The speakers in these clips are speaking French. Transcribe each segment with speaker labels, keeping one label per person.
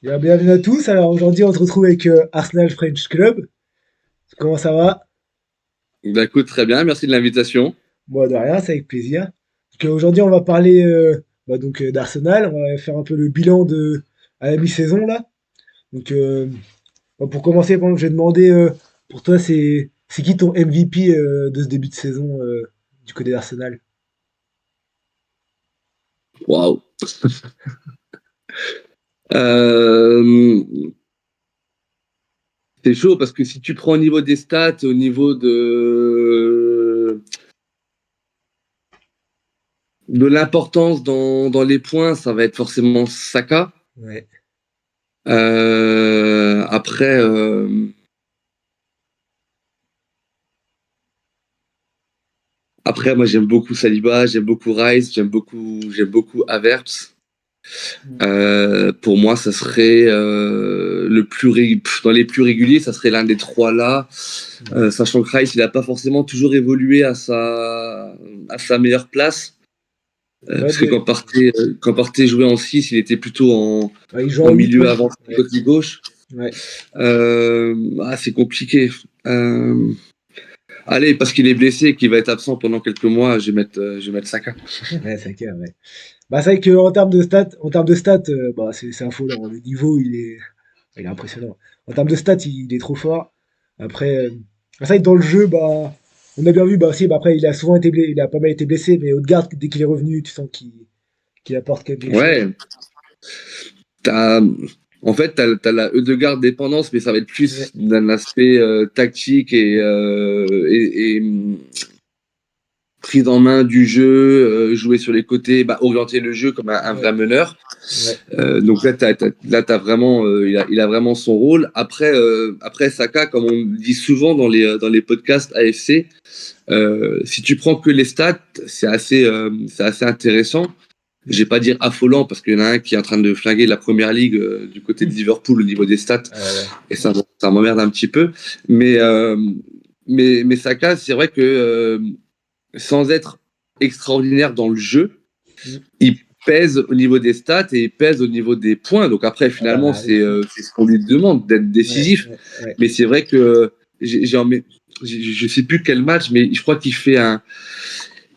Speaker 1: Bien, bienvenue à tous. Alors aujourd'hui, on se retrouve avec Arsenal French Club. Comment ça va?
Speaker 2: Bah écoute, très bien, merci de l'invitation.
Speaker 1: Moi, de rien, c'est avec plaisir. Donc, aujourd'hui, on va parler d'Arsenal. On va faire un peu le bilan à la mi-saison là. Donc, pour commencer, bon, je vais demander pour toi, c'est qui ton MVP de ce début de saison du côté d'Arsenal?
Speaker 2: Waouh. Euh, c'est chaud parce que si tu prends au niveau des stats, au niveau de l'importance dans les points, ça va être forcément Saka.
Speaker 1: Ouais.
Speaker 2: Après, moi j'aime beaucoup Saliba, j'aime beaucoup Rice, j'aime beaucoup Havertz. Pour moi, ça serait dans les plus réguliers, ça serait l'un des trois là. Sachant que Rice, il n'a pas forcément toujours évolué à sa meilleure place.
Speaker 1: Ouais,
Speaker 2: Parce que quand Partey jouait en 6, il était plutôt
Speaker 1: ouais, il joue en
Speaker 2: en
Speaker 1: 8
Speaker 2: milieu
Speaker 1: maintenant.
Speaker 2: avancé
Speaker 1: Ouais.
Speaker 2: côté gauche.
Speaker 1: Ouais.
Speaker 2: C'est compliqué. Euh, Allez, parce qu'il est blessé et qu'il va être absent pendant quelques mois, je vais mettre Saka.
Speaker 1: Ouais, c'est clair, ouais. Bah, c'est vrai qu'en termes de stats, bah, c'est affolant. Le niveau, il est impressionnant. En termes de stats, il est trop fort. Après, c'est vrai que dans le jeu, bah, on a bien vu, bah aussi, bah après, il a pas mal été blessé, mais Odegaard, dès qu'il est revenu, tu sens qu'il apporte quelque chose.
Speaker 2: Ouais, t'as, en fait, t'as la Eudegaard dépendance, mais ça va être plus
Speaker 1: Ouais,
Speaker 2: d'un aspect tactique et prise en main du jeu, jouer sur les côtés, bah, orienter le jeu comme un
Speaker 1: ouais,
Speaker 2: vrai meneur.
Speaker 1: ouais.
Speaker 2: Donc là, t'as vraiment, il a vraiment son rôle. Après Saka, comme on le dit souvent dans les podcasts AFC, si tu prends que les stats, c'est assez intéressant. Je vais pas dire affolant parce qu'il y en a un qui est en train de flinguer la première ligue du côté de Liverpool au niveau des stats
Speaker 1: Ouais.
Speaker 2: et ça m'emmerde un petit peu. Mais, euh, mais Saka, c'est vrai que sans être extraordinaire dans le jeu,
Speaker 1: Mm.
Speaker 2: il pèse au niveau des stats et il pèse au niveau des points. Donc après,
Speaker 1: Ah
Speaker 2: finalement,
Speaker 1: bah oui.
Speaker 2: c'est ce qu'on lui demande d'être
Speaker 1: Ouais,
Speaker 2: décisif.
Speaker 1: ouais, ouais.
Speaker 2: Mais c'est vrai que j'ai je sais plus quel match, mais je crois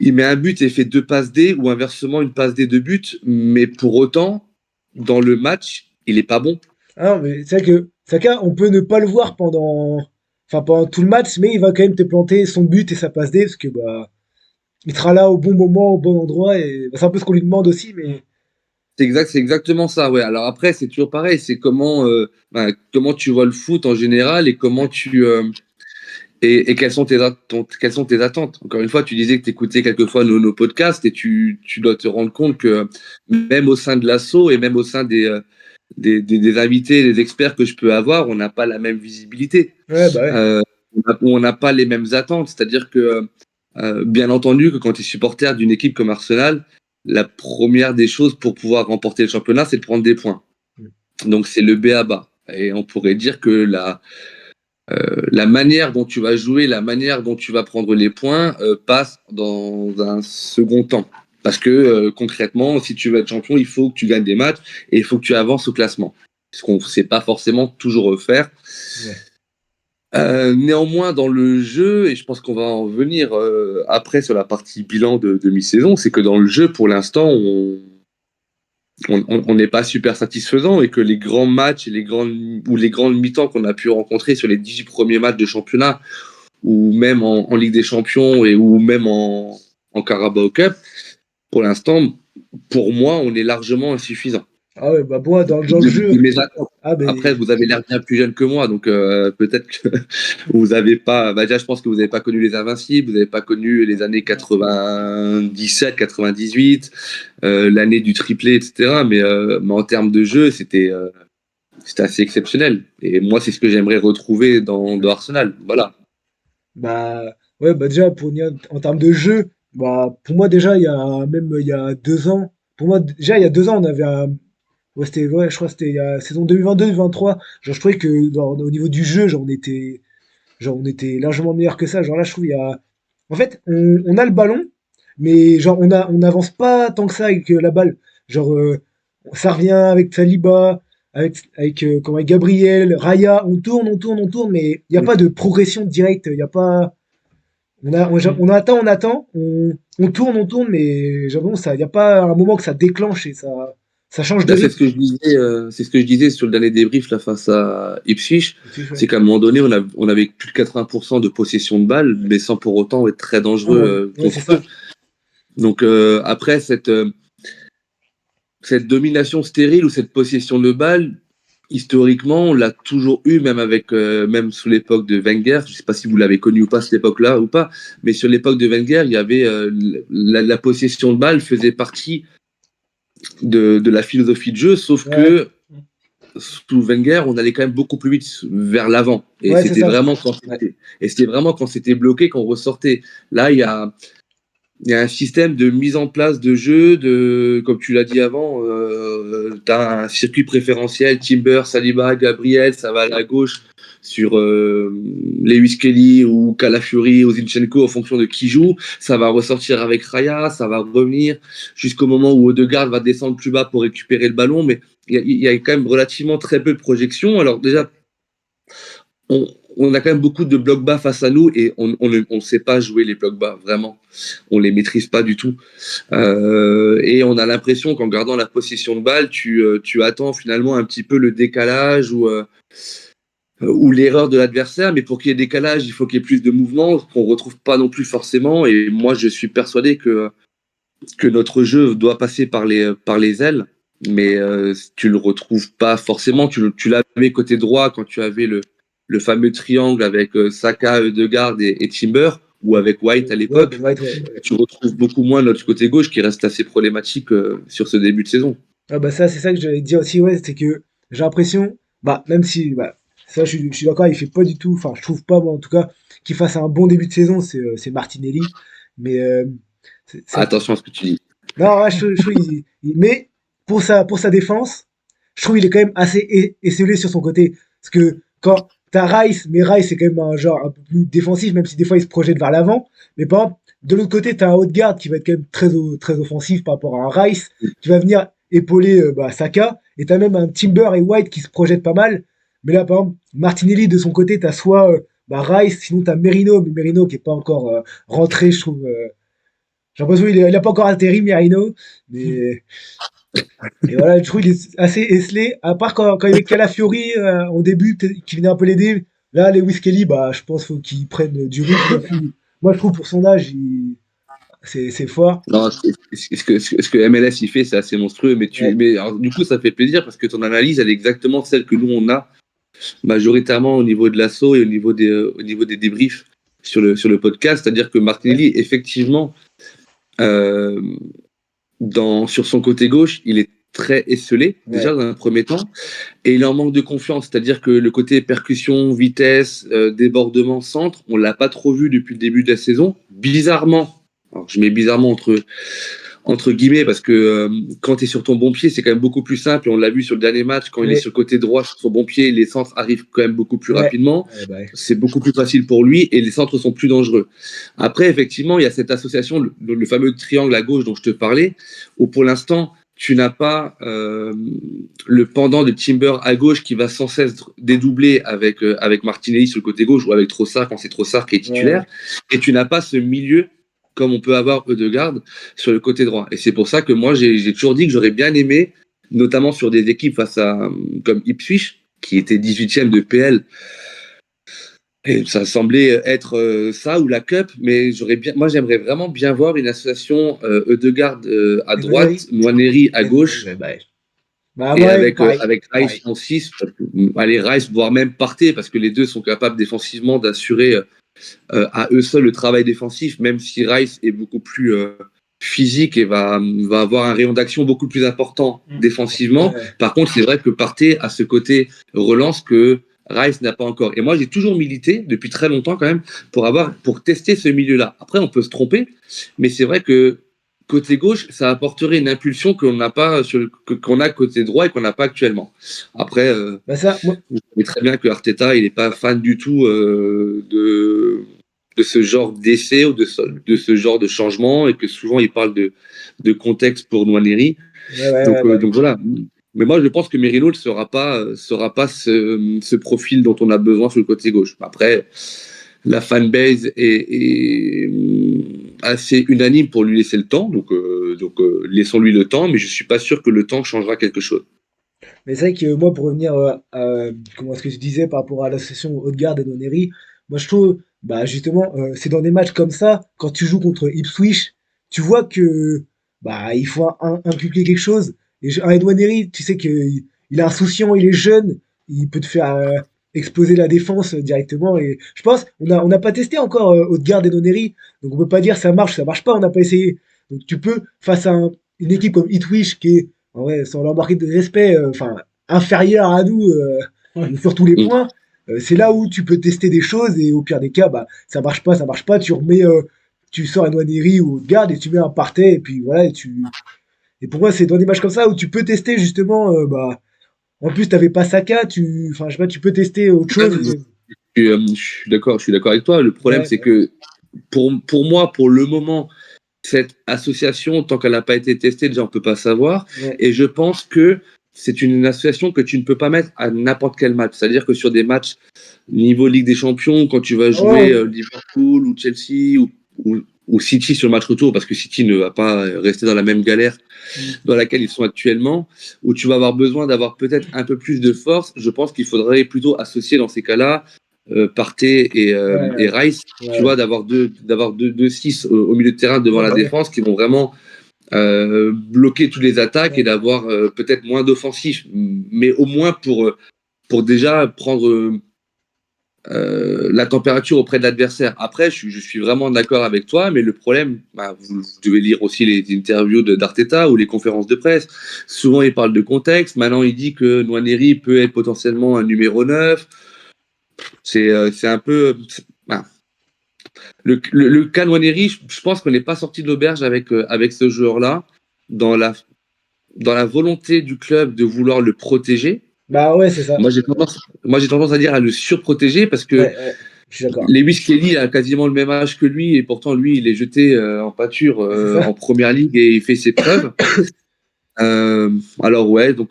Speaker 2: il met un but et fait deux passes D ou inversement une passe D de but. Mais pour autant, dans le match, il est pas bon.
Speaker 1: Ah non, mais c'est vrai que Saka, on peut ne pas le voir pendant tout le match, mais il va quand même te planter son but et sa passe D, parce que bah, il sera là au bon moment, au bon endroit, et bah, c'est un peu ce qu'on lui demande aussi, mais
Speaker 2: C'est exactement ça, ouais. Alors après, c'est toujours pareil, c'est comment tu vois le foot en général et quelles sont tes attentes. Encore une fois, tu disais que tu écoutais quelquefois nos podcasts et tu dois te rendre compte que même au sein de l'assaut et même au sein des invités, des experts que je peux avoir, on n'a pas la même visibilité.
Speaker 1: ouais, bah ouais.
Speaker 2: Euh, on n'a pas les mêmes attentes. C'est-à-dire que, bien entendu, que quand tu es supporter d'une équipe comme Arsenal, la première des choses pour pouvoir remporter le championnat, c'est de prendre des points. Donc c'est le B à bas. Et on pourrait dire que la manière dont tu vas jouer, la manière dont tu vas prendre les points passe dans un second temps. Parce que concrètement, si tu veux être champion, il faut que tu gagnes des matchs et il faut que tu avances au classement. Ce qu'on ne sait pas forcément toujours faire.
Speaker 1: Ouais.
Speaker 2: Néanmoins, dans le jeu, et je pense qu'on va en revenir après sur la partie bilan de mi-saison, c'est que dans le jeu, pour l'instant, on n'est pas super satisfaisant et que les grands matchs et les grandes mi-temps qu'on a pu rencontrer sur les 18 premiers matchs de championnat ou même en Ligue des Champions ou même en Carabao Cup, pour l'instant, pour moi, on est largement insuffisant.
Speaker 1: Ah ouais, bah moi, dans le
Speaker 2: De
Speaker 1: jeu,
Speaker 2: mes attentes.
Speaker 1: ah ben,
Speaker 2: Après, vous avez l'air bien plus jeune que moi, donc peut-être que vous n'avez pas. Bah déjà, je pense que vous n'avez pas connu les Invincibles, vous n'avez pas connu les années 97, 98, l'année du triplé, etc. Mais en termes de jeu, c'était assez exceptionnel. Et moi, c'est ce que j'aimerais retrouver dans Arsenal. Voilà.
Speaker 1: bah, ouais, bah déjà, en termes de jeu, bah, pour moi, déjà, il y a 2 ans, pour moi, déjà, il y a 2 ans, on avait ouais, ouais, je crois que c'était il y a saison 2022-2023. Genre, je trouvais que au niveau du jeu, genre, on était largement meilleur que ça. Genre là, je trouve, en fait, on a le ballon, mais genre, on n'avance pas tant que ça avec la balle. Genre, ça revient avec Saliba, avec Gabriel, Raya, on tourne, mais il n'y a pas de progression directe. Il y a pas. On attend, on tourne, mais j'avoue, il n'y a pas un moment que ça déclenche et ça change de
Speaker 2: Là,
Speaker 1: rythme.
Speaker 2: c'est ce que je disais sur le dernier débrief là, face à Ipswich.
Speaker 1: Et puis,
Speaker 2: C'est
Speaker 1: ouais.
Speaker 2: qu'à un moment donné, on avait plus de 80% de possession de balles, mais sans pour autant être très dangereux
Speaker 1: Non, ouais, c'est
Speaker 2: contre
Speaker 1: ça.
Speaker 2: eux. Donc après, cette domination stérile ou cette possession de balle, historiquement, on l'a toujours eu, même sous l'époque de Wenger. Je ne sais pas si vous l'avez connu ou pas cette époque-là ou pas, mais sur l'époque de Wenger, il y avait la possession de balle faisait partie de la philosophie de jeu, sauf
Speaker 1: Ouais,
Speaker 2: que sous Wenger, on allait quand même beaucoup plus vite vers l'avant. Et
Speaker 1: ouais, c'est
Speaker 2: c'était
Speaker 1: ça.
Speaker 2: vraiment
Speaker 1: Ouais.
Speaker 2: quand c'était bloqué qu'on ressortait. Là, il y a un système de mise en place de jeu, comme tu l'as dit avant, tu as un circuit préférentiel, Timber, Saliba, Gabriel, ça va à la gauche sur Lewis Kelly ou Calafiori ou Zinchenko en fonction de qui joue, ça va ressortir avec Raya, ça va revenir jusqu'au moment où Odegaard va descendre plus bas pour récupérer le ballon, mais il y a quand même relativement très peu de projections. Alors déjà, on a quand même beaucoup de blocs bas face à nous et on ne sait pas jouer les blocs bas, vraiment. On les maîtrise pas du tout. Et on a l'impression qu'en gardant la possession de balle, tu attends finalement un petit peu le décalage ou l'erreur de l'adversaire. Mais pour qu'il y ait décalage, il faut qu'il y ait plus de mouvement qu'on retrouve pas non plus forcément. Et moi, je suis persuadé que notre jeu doit passer par les ailes. Mais tu le retrouves pas forcément. Tu l'avais côté droit quand tu avais le fameux triangle avec Saka, Ødegaard et Timber, ou avec White à
Speaker 1: Ouais,
Speaker 2: l'époque.
Speaker 1: Ben White, ouais.
Speaker 2: Tu retrouves beaucoup moins notre côté gauche qui reste assez problématique sur ce début de saison.
Speaker 1: Ah bah ça, c'est ça que j'allais te dire aussi, ouais, c'est que j'ai l'impression, bah, même si, bah, ça, je suis d'accord, il fait pas du tout, enfin, je trouve pas, moi, en tout cas, qu'il fasse un bon début de saison, c'est Martinelli, mais,
Speaker 2: Attention à ce que tu dis.
Speaker 1: non, ouais, je trouve, mais pour sa défense, je trouve il est quand même assez esselé sur son côté, parce que quand t'as Rice, mais Rice, c'est quand même un genre un peu plus défensif, même si des fois il se projette vers l'avant, mais par exemple, de l'autre côté, t'as un Haute-Garde qui va être quand même très offensif par rapport à un Rice, qui va venir épauler bah, Saka, et t'as même un Timber et White qui se projettent pas mal. Mais là, par exemple, Martinelli de son côté, t'as soit bah, Rice, sinon t'as Merino, mais Merino qui est pas encore rentré, je trouve. J'ai l'impression qu'il a pas encore atterri, Merino. Mais et voilà, je trouve qu'il est assez esselé. À part quand il y avait Calafiori au début, qui venait un peu l'aider. Là, Lewis Kelly, bah, je pense qu'il faut qu'il prenne du rythme aussi. Moi, je trouve pour son âge, c'est fort.
Speaker 2: Non, ce que MLS il fait, c'est assez monstrueux.
Speaker 1: Ouais,
Speaker 2: Mais alors, du coup, ça fait plaisir parce que ton analyse, elle est exactement celle que nous, on a majoritairement au niveau de l'assaut et au niveau des débriefs sur le podcast. C'est-à-dire que
Speaker 1: ouais,
Speaker 2: Martinelli, effectivement, euh, sur son côté gauche, il est très esselé, déjà
Speaker 1: ouais.
Speaker 2: dans un premier temps, et il est en manque de confiance, c'est-à-dire que le côté percussion, vitesse, débordement, centre, on l'a pas trop vu depuis le début de la saison. Bizarrement, alors je mets bizarrement entre guillemets, parce que quand tu es sur ton bon pied, c'est quand même beaucoup plus simple. On l'a vu sur le dernier match, quand il est
Speaker 1: Ouais,
Speaker 2: sur le côté droit, sur son bon pied, les centres arrivent quand même beaucoup plus
Speaker 1: ouais.
Speaker 2: rapidement.
Speaker 1: Ouais, bah, ouais.
Speaker 2: C'est beaucoup plus facile pour lui et les centres sont plus dangereux. Après, effectivement, il y a cette association, le fameux triangle à gauche dont je te parlais, où pour l'instant, tu n'as pas le pendant de Timber à gauche qui va sans cesse dédoubler avec Martinelli sur le côté gauche ou avec Trossard quand c'est Trossard qui est
Speaker 1: Ouais,
Speaker 2: titulaire.
Speaker 1: ouais.
Speaker 2: Et tu n'as pas ce milieu comme on peut avoir Ødegaard sur le côté droit. Et c'est pour ça que moi, j'ai toujours dit que j'aurais bien aimé, notamment sur des équipes comme Ipswich, qui était 18e de PL, et ça semblait être ça ou la Cup, mais moi j'aimerais vraiment bien voir une association Ødegaard à
Speaker 1: Et Valérie?
Speaker 2: droite, Nwaneri à
Speaker 1: Valérie,
Speaker 2: gauche,
Speaker 1: ouais, bah, ouais. Bah,
Speaker 2: et
Speaker 1: ouais, pareil.
Speaker 2: avec Rice
Speaker 1: Pareil.
Speaker 2: en 6, allez, Rice, voire même Partey, parce que les deux sont capables défensivement d'assurer à eux seuls le travail défensif, même si Rice est beaucoup plus physique et va avoir un rayon d'action beaucoup plus important défensivement.
Speaker 1: Ouais.
Speaker 2: Par contre, c'est vrai que Partey a ce côté relance que Rice n'a pas encore. Et moi, j'ai toujours milité, depuis très longtemps quand même, pour tester ce milieu-là. Après, on peut se tromper, mais c'est vrai que côté gauche, ça apporterait une impulsion qu'on n'a pas qu'on a côté droit et qu'on n'a pas actuellement. Après,
Speaker 1: Bah, ça, moi,
Speaker 2: vous savez très bien que Arteta, il n'est pas fan du tout de ce genre d'essai ou de ce genre de changement et que souvent il parle de contexte pour Nwaneri.
Speaker 1: ouais, ouais, ouais, bah, ouais.
Speaker 2: Donc voilà. Mais moi, je pense que Merino ne sera pas ce profil dont on a besoin sur le côté gauche. Après, la fanbase est assez unanime pour lui laisser le temps, donc laissons-lui le temps, mais je suis pas sûr que le temps changera quelque chose.
Speaker 1: Mais c'est vrai que moi, pour revenir à comment est-ce que tu disais par rapport à l'association Haute-Garde et Nonnery, moi je trouve, bah justement, c'est dans des matchs comme ça, quand tu joues contre Ipswich, tu vois que bah il faut inculquer quelque chose. Et un Edouard Neri, tu sais qu'il il est insouciant, il est jeune, il peut te faire exploser la défense directement. Et je pense, on n'a pas testé encore Haute-Garde et Nonnery, donc on peut pas dire ça marche pas, on n'a pas essayé. Donc tu peux, face à une équipe comme Ipswich qui est ouais, sans l'embarquer de respect, enfin, inférieur à nous
Speaker 3: Ouais.
Speaker 1: sur tous les
Speaker 2: Mm.
Speaker 1: points, c'est là où tu peux tester des choses et au pire des cas, bah, ça marche pas, tu remets, tu sors un Nwaneri ou garde et tu mets un parté et puis voilà, et pour moi, c'est dans des matchs comme ça où tu peux tester justement, bah, en plus, t'avais pas Saka, enfin, je sais pas, tu peux tester autre
Speaker 2: Ouais,
Speaker 1: chose.
Speaker 2: je suis d'accord avec toi. Le problème,
Speaker 1: Ouais,
Speaker 2: c'est que pour moi, pour le moment, cette association, tant qu'elle n'a pas été testée, déjà, on ne peut pas savoir.
Speaker 1: ouais,
Speaker 2: Et je pense que c'est une association que tu ne peux pas mettre à n'importe quel match. C'est-à-dire que sur des matchs niveau Ligue des Champions, quand tu vas jouer
Speaker 1: oh,
Speaker 2: Liverpool ou Chelsea ou City sur le match retour, parce que City ne va pas rester dans la même galère
Speaker 1: mm,
Speaker 2: dans laquelle ils sont actuellement, où tu vas avoir besoin d'avoir peut-être un peu plus de force, je pense qu'il faudrait plutôt associer dans ces cas-là Partey et
Speaker 1: ouais,
Speaker 2: Rice, tu
Speaker 1: ouais,
Speaker 2: vois, d'avoir deux 6 au milieu de terrain devant la
Speaker 1: ouais,
Speaker 2: défense qui vont vraiment bloquer toutes les attaques et
Speaker 1: ouais.
Speaker 2: d'avoir peut-être moins d'offensifs, mais au moins pour déjà prendre la température auprès de l'adversaire. Après, je suis vraiment d'accord avec toi, mais le problème, bah, vous devez lire aussi les interviews d'Arteta ou les conférences de presse. Souvent, il parle de contexte. Maintenant, il dit que Nwaneri peut être potentiellement un numéro 9. C'est un peu. Bah, le cas Nwaneri, je pense qu'on n'est pas sorti de l'auberge avec ce joueur-là, dans la volonté du club de vouloir le protéger.
Speaker 1: Bah ouais, c'est ça.
Speaker 2: Moi, j'ai tendance à dire à le surprotéger parce que
Speaker 1: Ouais, ouais, je suis d'accord.
Speaker 2: Lewis Kelly a quasiment le même âge que lui et pourtant lui il est jeté en pâture
Speaker 1: Ouais, c'est ça.
Speaker 2: en première ligue et il fait ses preuves. Alors ouais, donc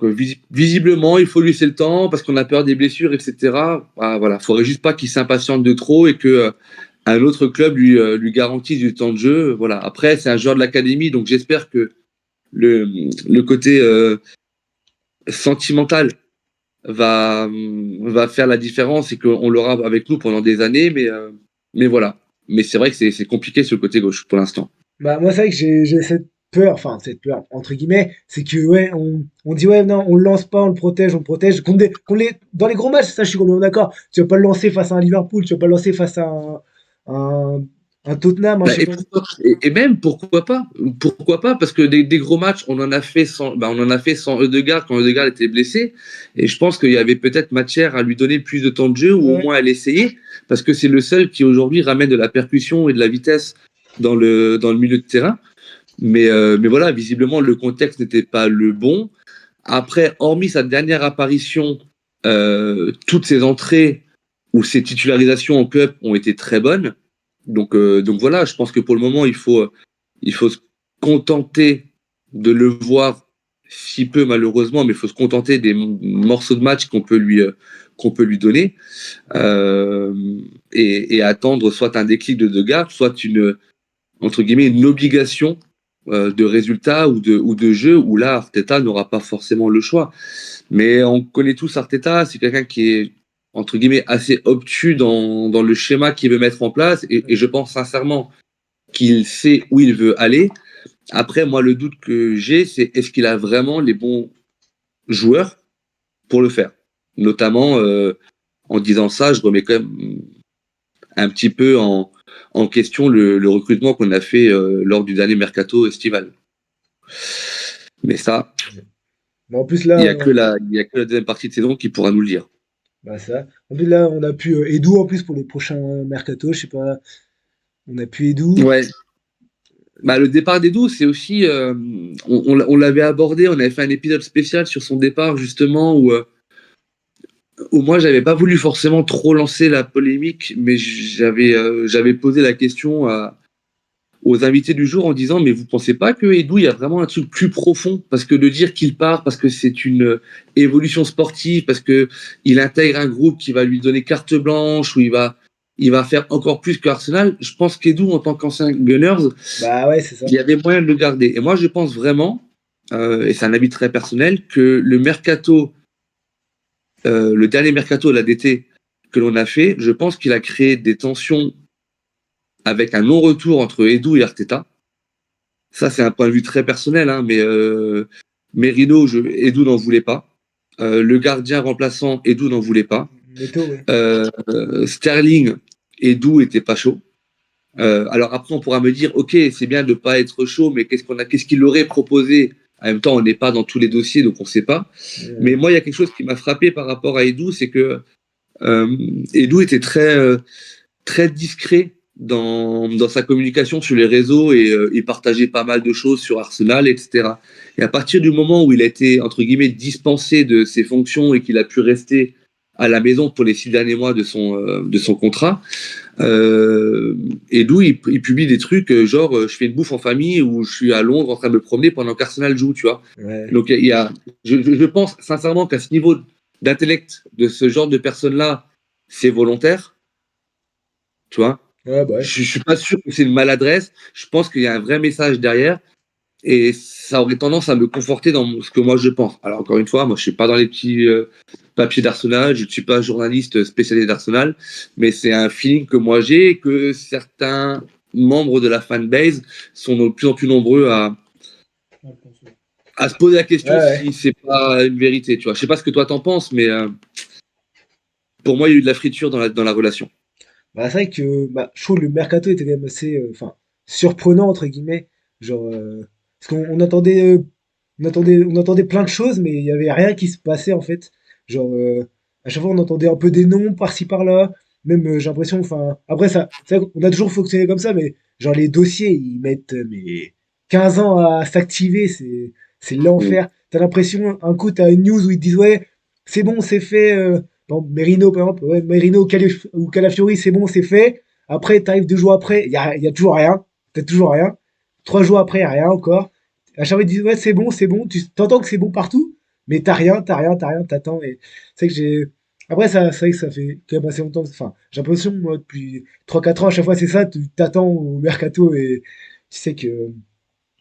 Speaker 2: visiblement il faut lui laisser le temps parce qu'on a peur des blessures, etc. Ah, voilà, faudrait juste pas qu'il s'impatiente de trop et que un autre club lui garantisse du temps de jeu. Voilà. Après c'est un joueur de l'académie donc j'espère que le côté sentimental va faire la différence et qu'on l'aura avec nous pendant des années, mais voilà. Mais c'est vrai que c'est compliqué sur le côté gauche pour l'instant.
Speaker 1: Bah, moi, c'est vrai que j'ai cette peur, entre guillemets, c'est que, ouais, on dit, ouais, non, on le lance pas, on le protège, dans les gros matchs, ça, je suis complètement d'accord. Tu vas pas le lancer face à un Liverpool, tu vas pas le lancer face à un, un Tottenham,
Speaker 2: Bah,
Speaker 1: je sais pas.
Speaker 2: et même pourquoi pas? Pourquoi pas? Parce que des gros matchs, on en a fait sans Ødegaard quand Ødegaard était blessé. Et je pense qu'il y avait peut-être matière à lui donner plus de temps de jeu ou au
Speaker 1: Ouais,
Speaker 2: moins à l'essayer. Parce que c'est le seul qui aujourd'hui ramène de la percussion et de la vitesse dans le milieu de terrain. Mais voilà, visiblement, le contexte n'était pas le bon. Après, hormis sa dernière apparition, toutes ses entrées ou ses titularisations en cup ont été très bonnes. Donc voilà, je pense que pour le moment, il faut se contenter de le voir si peu malheureusement, mais il faut se contenter des morceaux de match qu'on peut lui donner euh, et attendre soit un déclic de Degas, soit entre guillemets une obligation de résultat ou de jeu où là Arteta n'aura pas forcément le choix. Mais on connaît tous Arteta, c'est quelqu'un qui est entre guillemets assez obtus dans le schéma qu'il veut mettre en place et je pense sincèrement qu'il sait où il veut aller. Après, moi, le doute que j'ai, c'est est-ce qu'il a vraiment les bons joueurs pour le faire. Notamment, en disant ça, je remets quand même un petit peu en question le recrutement qu'on a fait lors du dernier mercato estival. Mais ça,
Speaker 1: mais en plus,
Speaker 2: il
Speaker 1: là,
Speaker 2: n'y a que la deuxième partie de saison qui pourra nous le dire.
Speaker 1: bah, ça. En plus, là, on a pu, Edu, en plus, pour les prochains mercato, je sais pas, on a pu Edu.
Speaker 2: Ouais. Bah, le départ d'Edu, c'est aussi, on l'avait abordé, on avait fait un épisode spécial sur son départ justement où moi j'avais pas voulu forcément trop lancer la polémique, mais j'avais posé la question aux invités du jour en disant mais vous pensez pas que Edu, il y a vraiment un truc plus profond parce que de dire qu'il part parce que c'est une évolution sportive, parce que il intègre un groupe qui va lui donner carte blanche, où il va faire encore plus que Arsenal. Je pense qu'Edu, en tant qu'ancien Gunners,
Speaker 1: Bah ouais, c'est ça.
Speaker 2: il y avait moyen de le garder. Et moi, je pense vraiment, et c'est un avis très personnel, que le mercato, le dernier mercato d'été que l'on a fait, je pense qu'il a créé des tensions avec un non-retour entre Edu et Arteta. Ça, c'est un point de vue très personnel, hein, mais Merino, Edu n'en voulait pas. Le gardien remplaçant, Edu n'en voulait pas.
Speaker 1: Neto, ouais.
Speaker 2: Sterling, Edu était pas chaud. Alors après, on pourra me dire, ok, c'est bien de ne pas être chaud, mais qu'est-ce qu'il aurait proposé? En même temps, on n'est pas dans tous les dossiers, donc on ne sait pas. Mais moi, il y a quelque chose qui m'a frappé par rapport à Edu, c'est que Edu était très discret dans sa communication sur les réseaux et il partageait pas mal de choses sur Arsenal, etc. Et à partir du moment où il a été, entre guillemets, dispensé de ses fonctions et qu'il a pu rester à la maison pour les 6 derniers mois de son contrat, Edu, il publie des trucs genre je fais une bouffe en famille ou je suis à Londres en train de me promener pendant qu'Arsenal joue, tu vois.
Speaker 1: Ouais.
Speaker 2: Donc je pense sincèrement qu'à ce niveau d'intellect de ce genre de personnes-là, c'est volontaire, tu vois.
Speaker 1: Ouais, bah ouais.
Speaker 2: Je suis pas sûr que c'est une maladresse. Je pense qu'il y a un vrai message derrière et ça aurait tendance à me conforter dans ce que moi je pense. Alors encore une fois, moi je suis pas dans les petits papiers d'Arsenal, je ne suis pas journaliste spécialisé d'Arsenal, mais c'est un feeling que moi j'ai et que certains membres de la fanbase sont de plus en plus nombreux à se poser la question
Speaker 1: Ouais, ouais.
Speaker 2: si c'est pas une vérité. Tu vois, je sais pas ce que toi t'en penses, mais pour moi il y a eu de la friture dans la relation.
Speaker 1: Bah, c'est vrai que bah, je trouve le mercato était quand même assez enfin surprenant entre guillemets. Genre parce on entendait plein de choses, mais il y avait rien qui se passait en fait. Genre à chaque fois on entendait un peu des noms par-ci par-là. Même j'ai l'impression, enfin après ça, c'est vrai qu'on a toujours fonctionné comme ça, mais genre les dossiers ils mettent mais 15 ans à s'activer, c'est
Speaker 2: Mm.
Speaker 1: l'enfer. T'as l'impression un coup t'as une news où ils te disent ouais c'est bon c'est fait. Par exemple, Merino, par exemple, ouais, Merino ou Calafiori, c'est bon, c'est fait. Après, t'arrives 2 jours après, y a toujours rien. T'as toujours rien. 3 jours après, y a rien encore. À chaque fois, ils disent, ouais, c'est bon. Tu t'entends que c'est bon partout, mais t'as rien, t'attends. Et c'est que j'ai. Après, ça, c'est vrai que ça fait quand même assez longtemps. Enfin, j'ai l'impression, moi, depuis 3 4 ans, à chaque fois, c'est ça. Tu t'attends au mercato et tu sais que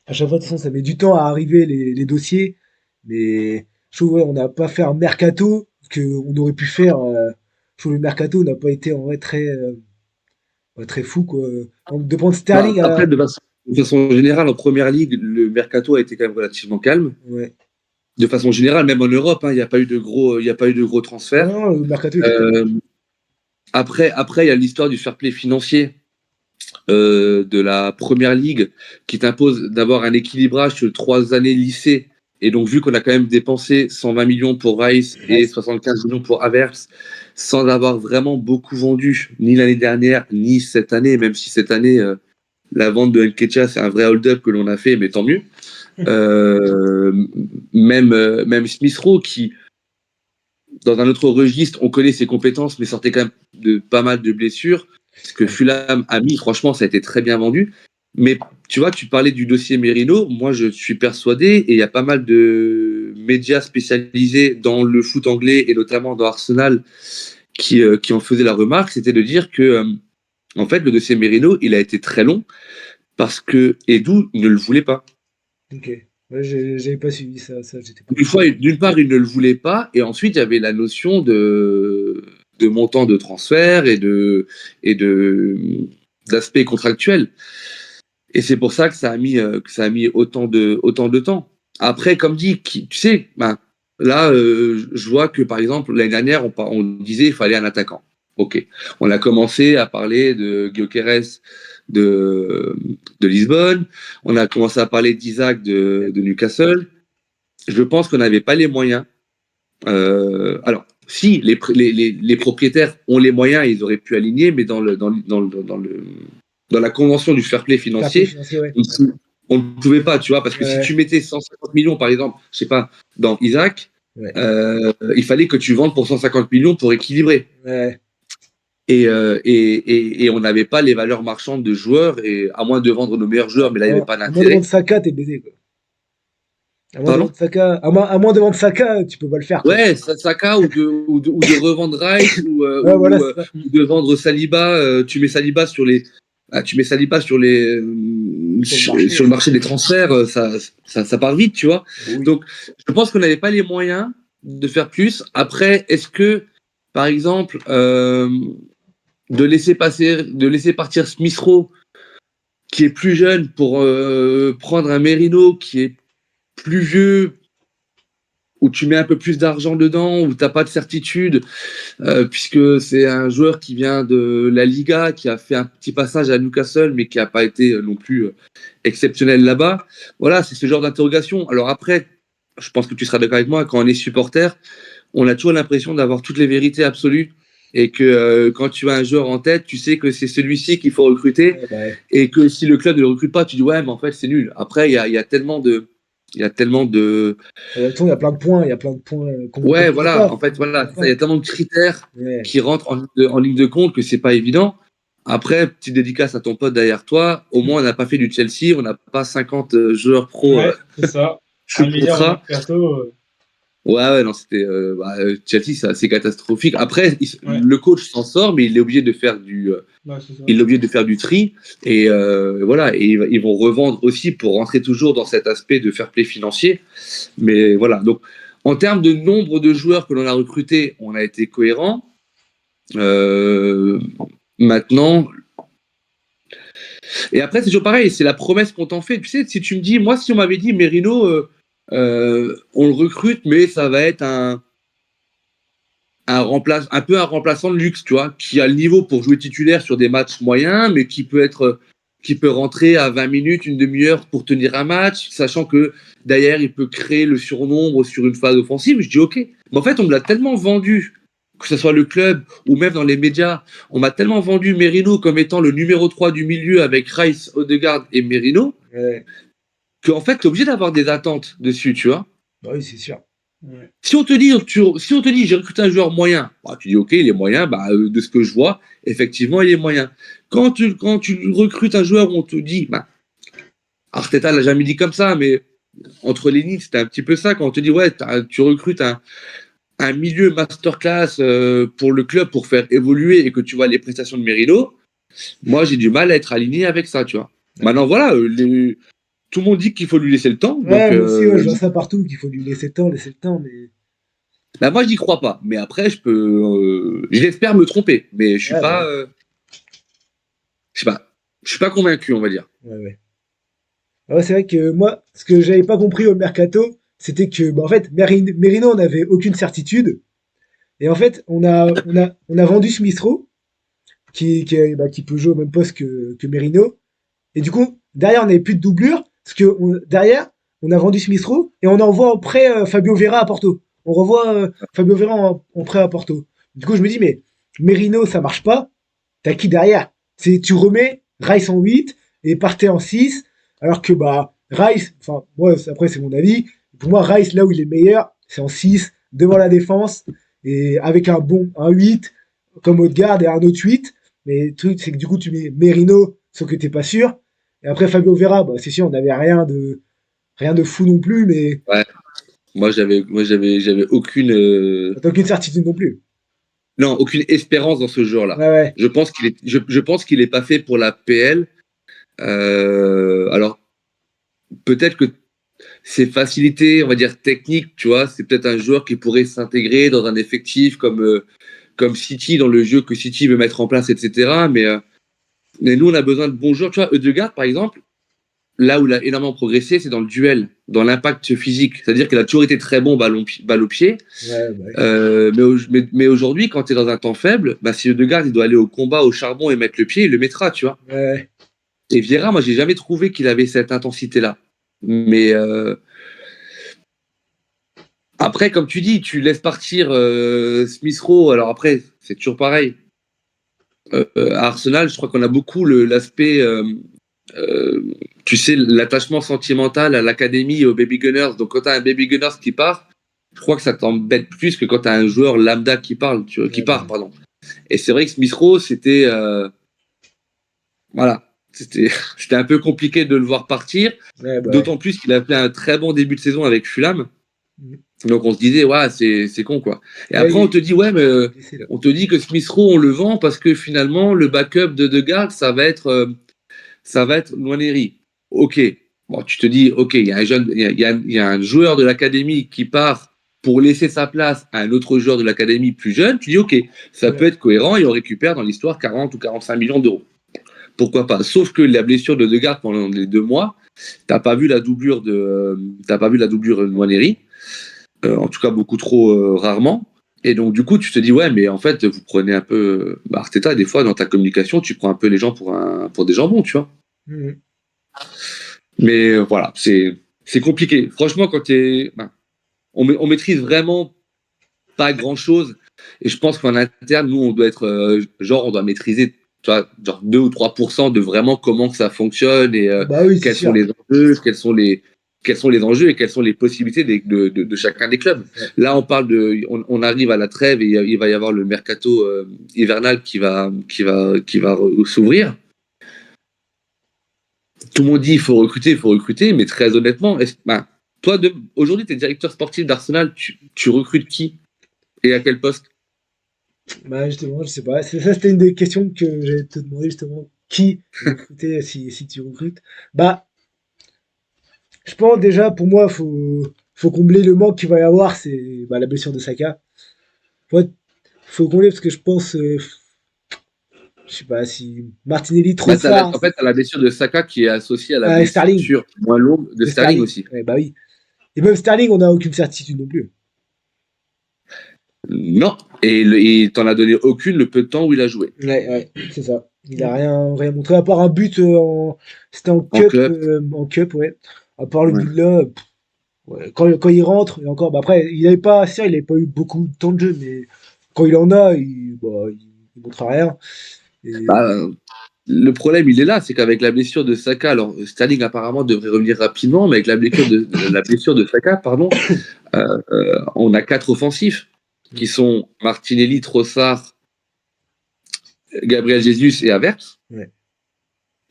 Speaker 1: à chaque fois, de toute façon, ça met du temps à arriver les dossiers. Mais je trouve, ouais, on n'a pas fait un mercato qu'on aurait pu faire. Je trouve le mercato n'a pas été en vrai très fou, quoi. De prendre
Speaker 2: Bah,
Speaker 1: Sterling
Speaker 2: après,
Speaker 1: à.
Speaker 2: de façon générale, en première ligue, le mercato a été quand même relativement calme.
Speaker 1: Ouais.
Speaker 2: De façon générale, même en Europe, hein, il n'y a pas eu de gros
Speaker 1: Non,
Speaker 2: transferts.
Speaker 1: non, le mercato était calme.
Speaker 2: Euh, après, il y a l'histoire du fair play financier de la première ligue qui t'impose d'avoir un équilibrage sur 3 années lycée. Et donc, vu qu'on a quand même dépensé 120 millions pour Rice et
Speaker 1: Rice.
Speaker 2: 75 millions pour Havertz, sans avoir vraiment beaucoup vendu, ni l'année dernière, ni cette année, même si cette année, la vente de Nketiah, c'est un vrai hold-up que l'on a fait, mais tant mieux. Euh, même Smith Rowe, qui, dans un autre registre, on connaît ses compétences, mais sortait quand même de pas mal de blessures. Ce que
Speaker 1: Ouais.
Speaker 2: Fulham a mis, franchement, ça a été très bien vendu. Mais tu vois, tu parlais du dossier Merino. Moi, je suis persuadé, et il y a pas mal de médias spécialisés dans le foot anglais et notamment dans Arsenal qui en faisaient la remarque, c'était de dire que, en fait, le dossier Merino, il a été très long parce que Edu ne le voulait pas.
Speaker 1: Ok. Ouais, j'avais pas suivi ça, j'étais pas au
Speaker 2: Une
Speaker 1: courant.
Speaker 2: fois, d'une part, il ne le voulait pas, et ensuite, il y avait la notion de montant de transfert et d'aspect contractuel. Et c'est pour ça que ça a mis autant de temps. Après, comme dit, tu sais, ben, là, je vois que par exemple, l'année dernière, on disait qu'il fallait un attaquant. Ok. On a commencé à parler de Gyökeres de, de Lisbonne. On a commencé à parler d'Isaac de Newcastle. Je pense qu'on n'avait pas les moyens. Alors, si les propriétaires ont les moyens, ils auraient pu aligner, mais dans la convention du fair play
Speaker 1: Fair play
Speaker 2: financier,
Speaker 1: financier, ouais.
Speaker 2: on on ne pouvait pas, tu vois, parce que si tu
Speaker 1: Ouais.
Speaker 2: mettais 150 millions, par exemple, je sais pas, dans Isaac,
Speaker 1: Ouais.
Speaker 2: il fallait que tu vendes pour 150 millions pour équilibrer.
Speaker 1: Ouais.
Speaker 2: et on n'avait pas les valeurs marchandes de joueurs, et à moins de vendre nos meilleurs joueurs, mais là, il n'y avait pas
Speaker 1: À moins de vendre
Speaker 2: d'intérêt.
Speaker 1: Saka, t'es baisé, quoi.
Speaker 2: Pardon?
Speaker 1: À moins de vendre Saka, tu peux pas le faire, quoi.
Speaker 2: Ouais, Saka ou de revendre Rice
Speaker 1: Ouais, voilà, c'est ça.
Speaker 2: ou de vendre Saliba. Tu mets Saliba
Speaker 1: Sur le marché.
Speaker 2: sur le marché des transferts, ça part vite, tu vois.
Speaker 1: Oui.
Speaker 2: Donc, je pense qu'on n'avait pas les moyens de faire plus. Après, est-ce que, par exemple, de laisser partir Smith Rowe, qui est plus jeune, pour prendre un Merino qui est plus vieux, où tu mets un peu plus d'argent dedans, où tu n'as pas de certitude, puisque c'est un joueur qui vient de la Liga, qui a fait un petit passage à Newcastle, mais qui n'a pas été non plus exceptionnel là-bas. Voilà, c'est ce genre d'interrogation. Alors après, je pense que tu seras d'accord avec moi, quand on est supporter, on a toujours l'impression d'avoir toutes les vérités absolues, et que quand tu as un joueur en tête, tu sais que c'est celui-ci qu'il faut recruter,
Speaker 1: Ouais, bah, ouais.
Speaker 2: et que si le club ne le recrute pas, tu dis ouais, mais en fait c'est nul. Après, il y a tellement de... Il y a tellement de,
Speaker 1: De toute façon, il y a plein de points, il y a plein de points qu'on
Speaker 2: Ouais,
Speaker 1: connaît
Speaker 2: voilà.
Speaker 1: pas.
Speaker 2: En fait,
Speaker 1: On
Speaker 2: voilà.
Speaker 1: connaît
Speaker 2: Il y
Speaker 1: pas.
Speaker 2: a tellement de critères
Speaker 1: Ouais.
Speaker 2: qui rentrent en ligne de compte que c'est pas évident. Après, petite dédicace à ton pote derrière toi. Au moins, on n'a pas fait du Chelsea. On n'a pas 50 joueurs pro
Speaker 3: Ouais, c'est ça.
Speaker 2: sous
Speaker 3: 1 milliard au
Speaker 2: contrat.
Speaker 3: mercato.
Speaker 2: Ouais, ouais, non, c'était Chelsea, c'est assez catastrophique. Après,
Speaker 3: Ouais,
Speaker 2: le coach s'en sort, mais il est obligé de faire
Speaker 3: ouais, c'est ça.
Speaker 2: il est obligé de faire du tri. Et voilà. Et ils vont revendre aussi pour rentrer toujours dans cet aspect de fair play financier. Mais voilà. Donc, en termes de nombre de joueurs que l'on a recrutés, on a été cohérent. Euh, Maintenant, et après c'est toujours pareil, c'est la promesse qu'on t'en fait. Tu sais, si tu me dis, moi, si on m'avait dit Merino, on le recrute, mais ça va être un peu un remplaçant de luxe, tu vois, qui a le niveau pour jouer titulaire sur des matchs moyens, mais qui peut rentrer à 20 minutes, une demi-heure pour tenir un match, sachant que derrière il peut créer le surnombre sur une phase offensive. Je dis ok. Mais en fait, on me l'a tellement vendu, que ce soit le club ou même dans les médias, on m'a tellement vendu Merino comme étant le numéro 3 du milieu avec Rice, Odegaard et Merino,
Speaker 1: Ouais.
Speaker 2: qu'en fait, tu es obligé d'avoir des attentes dessus, tu vois.
Speaker 1: Bah oui, c'est sûr.
Speaker 3: Ouais.
Speaker 2: Si on te dit, j'ai recruté un joueur moyen, bah, tu dis ok, il est moyen, bah, de ce que je vois, effectivement, il est moyen. Quand tu recrutes un joueur, on te dit, bah, Arteta l'a jamais dit comme ça, mais entre les lignes, c'était un petit peu ça. Quand on te dit, ouais, tu recrutes un milieu masterclass pour le club pour faire évoluer, et que tu vois les prestations de Merino, moi, j'ai du mal à être aligné avec ça, tu vois.
Speaker 1: Ouais.
Speaker 2: Maintenant, voilà, tout le monde dit qu'il faut lui laisser le temps, donc
Speaker 1: Ouais, moi aussi, ouais, je vois ça partout, qu'il faut lui laisser le temps, mais.
Speaker 2: bah, moi, je n'y crois pas. Mais après, j'espère me tromper. Mais je suis
Speaker 1: Ouais, bah
Speaker 2: pas,
Speaker 1: ouais.
Speaker 2: je sais pas, je suis pas convaincu, on va dire.
Speaker 1: Ouais, ouais. Ah ouais, c'est vrai que moi, ce que j'avais pas compris au mercato, c'était que, bah, en fait, Merino, on n'avait aucune certitude. Et en fait, on a vendu Smith Rowe, qui peut jouer au même poste que Merino. Et du coup, derrière, on n'avait plus de doublure, parce que derrière, on a vendu Smith Rowe et on envoie en prêt Fabio Vera à Porto. On revoit Fabio Vera en prêt à Porto. Du coup, je me dis, mais Merino, ça marche pas. T'as qui derrière? Tu remets Rice en 8 et Partey en 6, alors que bah Rice, enfin moi après c'est mon avis, pour moi Rice là où il est meilleur, c'est en 6 devant la défense et avec un 8 comme Odegaard et un autre 8. Mais le truc c'est que du coup tu mets Merino sauf que t'es pas sûr. Et après Fabio Vera, bah, c'est sûr on n'avait rien de fou non plus, mais
Speaker 2: Ouais. J'avais aucune,
Speaker 1: t'as aucune certitude non plus.
Speaker 2: non, aucune espérance dans ce joueur-là.
Speaker 1: Ouais ouais.
Speaker 2: Je pense qu'il est pas fait pour la PL. Alors, peut-être que ses facilités, on va dire techniques, tu vois, c'est peut-être un joueur qui pourrait s'intégrer dans un effectif comme City, dans le jeu que City veut mettre en place, etc. Mais nous, on a besoin de bons joueurs. Tu vois, Ødegaard, par exemple, là où il a énormément progressé, c'est dans le duel, dans l'impact physique. C'est-à-dire qu'il a toujours été très bon balle au pied.
Speaker 1: Ouais, bah, ouais.
Speaker 2: Mais aujourd'hui, quand tu es dans un temps faible, bah, si Ødegaard il doit aller au combat, au charbon et mettre le pied, il le mettra, tu vois.
Speaker 1: Ouais.
Speaker 2: Et Vieira, moi, j'ai jamais trouvé qu'il avait cette intensité-là. Mais après, comme tu dis, tu laisses partir Smith Rowe. Alors après, c'est toujours pareil. À Arsenal, je crois qu'on a beaucoup l'aspect, tu sais, l'attachement sentimental à l'académie et aux Baby Gunners. Donc, quand tu as un Baby Gunners qui part, je crois que ça t'embête plus que quand tu as un joueur lambda qui part,
Speaker 1: Ouais, bah,
Speaker 2: pardon. Et c'est vrai que Smith Rowe, c'était voilà, c'était un peu compliqué de le voir partir,
Speaker 1: Ouais, bah ouais.
Speaker 2: d'autant plus qu'il a fait un très bon début de saison avec Fulham.
Speaker 1: Mhm.
Speaker 2: Donc on se disait ouais, c'est con quoi. Et
Speaker 1: Ouais,
Speaker 2: après on te dit ouais, mais
Speaker 1: il est blessé, là.
Speaker 2: on te dit que Smith Rowe on le vend parce que finalement le backup de Degarde ça va être Nwaneri. Ok. Bon, tu te dis, ok, il y a un jeune, il y a un joueur de l'académie qui part pour laisser sa place à un autre joueur de l'académie plus jeune. Tu dis, ok, ça peut
Speaker 1: Ouais.
Speaker 2: être cohérent et on récupère dans l'histoire 40 ou 45 millions d'euros. Pourquoi pas? Sauf que la blessure de Degarde pendant les 2 mois, t'as pas vu la doublure de Nwaneri, en tout cas beaucoup trop rarement. Et donc du coup, tu te dis ouais, mais en fait, vous prenez un peu Arteta. Des fois, dans ta communication, tu prends un peu les gens pour des jambons, tu vois.
Speaker 1: Mhm.
Speaker 2: Mais voilà, c'est compliqué. Franchement, on maîtrise vraiment pas grand chose. Et je pense qu'en interne, nous, on doit être on doit maîtriser, tu vois, genre 2 ou 3% de vraiment comment que ça fonctionne et
Speaker 1: Bah oui, c'est
Speaker 2: quels sont
Speaker 1: sûr.
Speaker 2: les enjeux, quels sont les enjeux et quelles sont les possibilités de chacun des clubs.
Speaker 1: Ouais.
Speaker 2: Là, on arrive à la trêve et il va y avoir le mercato hivernal qui va s'ouvrir. Tout le monde dit il faut recruter, mais très honnêtement, toi, aujourd'hui, tu es directeur sportif d'Arsenal, tu recrutes qui et à quel poste?
Speaker 1: Bah justement, je sais pas. Ça, c'était une des questions que j'allais te demander justement. Qui recruter si tu recrutes? Bah, je pense déjà, pour moi, faut combler le manque qu'il va y avoir, c'est bah, la blessure de Saka. Ouais, faut combler parce que je pense, je sais pas si Martinelli, Trossard,
Speaker 2: En fait, t'as la blessure de Saka qui est associée à la
Speaker 1: Sterling,
Speaker 2: blessure moins longue de
Speaker 1: de
Speaker 2: Sterling
Speaker 1: Sterling.
Speaker 2: aussi.
Speaker 1: Ouais, bah oui. Et même Sterling, on n'a aucune certitude non plus.
Speaker 2: Non, et t'en as donné aucune le peu de temps où il a joué.
Speaker 1: Ouais, ouais, c'est ça. Il a rien montré à part un but c'était
Speaker 2: En club,
Speaker 1: en cup, ouais. À part le
Speaker 2: ouais.
Speaker 1: but là, ouais, quand il rentre, et encore, bah après, il avait pas eu beaucoup de temps de jeu, mais quand il en a, il montre rien. Et
Speaker 2: Bah, le problème, il est là, c'est qu'avec la blessure de Saka, alors Sterling apparemment devrait revenir rapidement, mais avec la blessure de Saka, pardon, on a 4 offensifs qui sont Martinelli, Trossard, Gabriel Jesus et Havertz.
Speaker 1: ouais,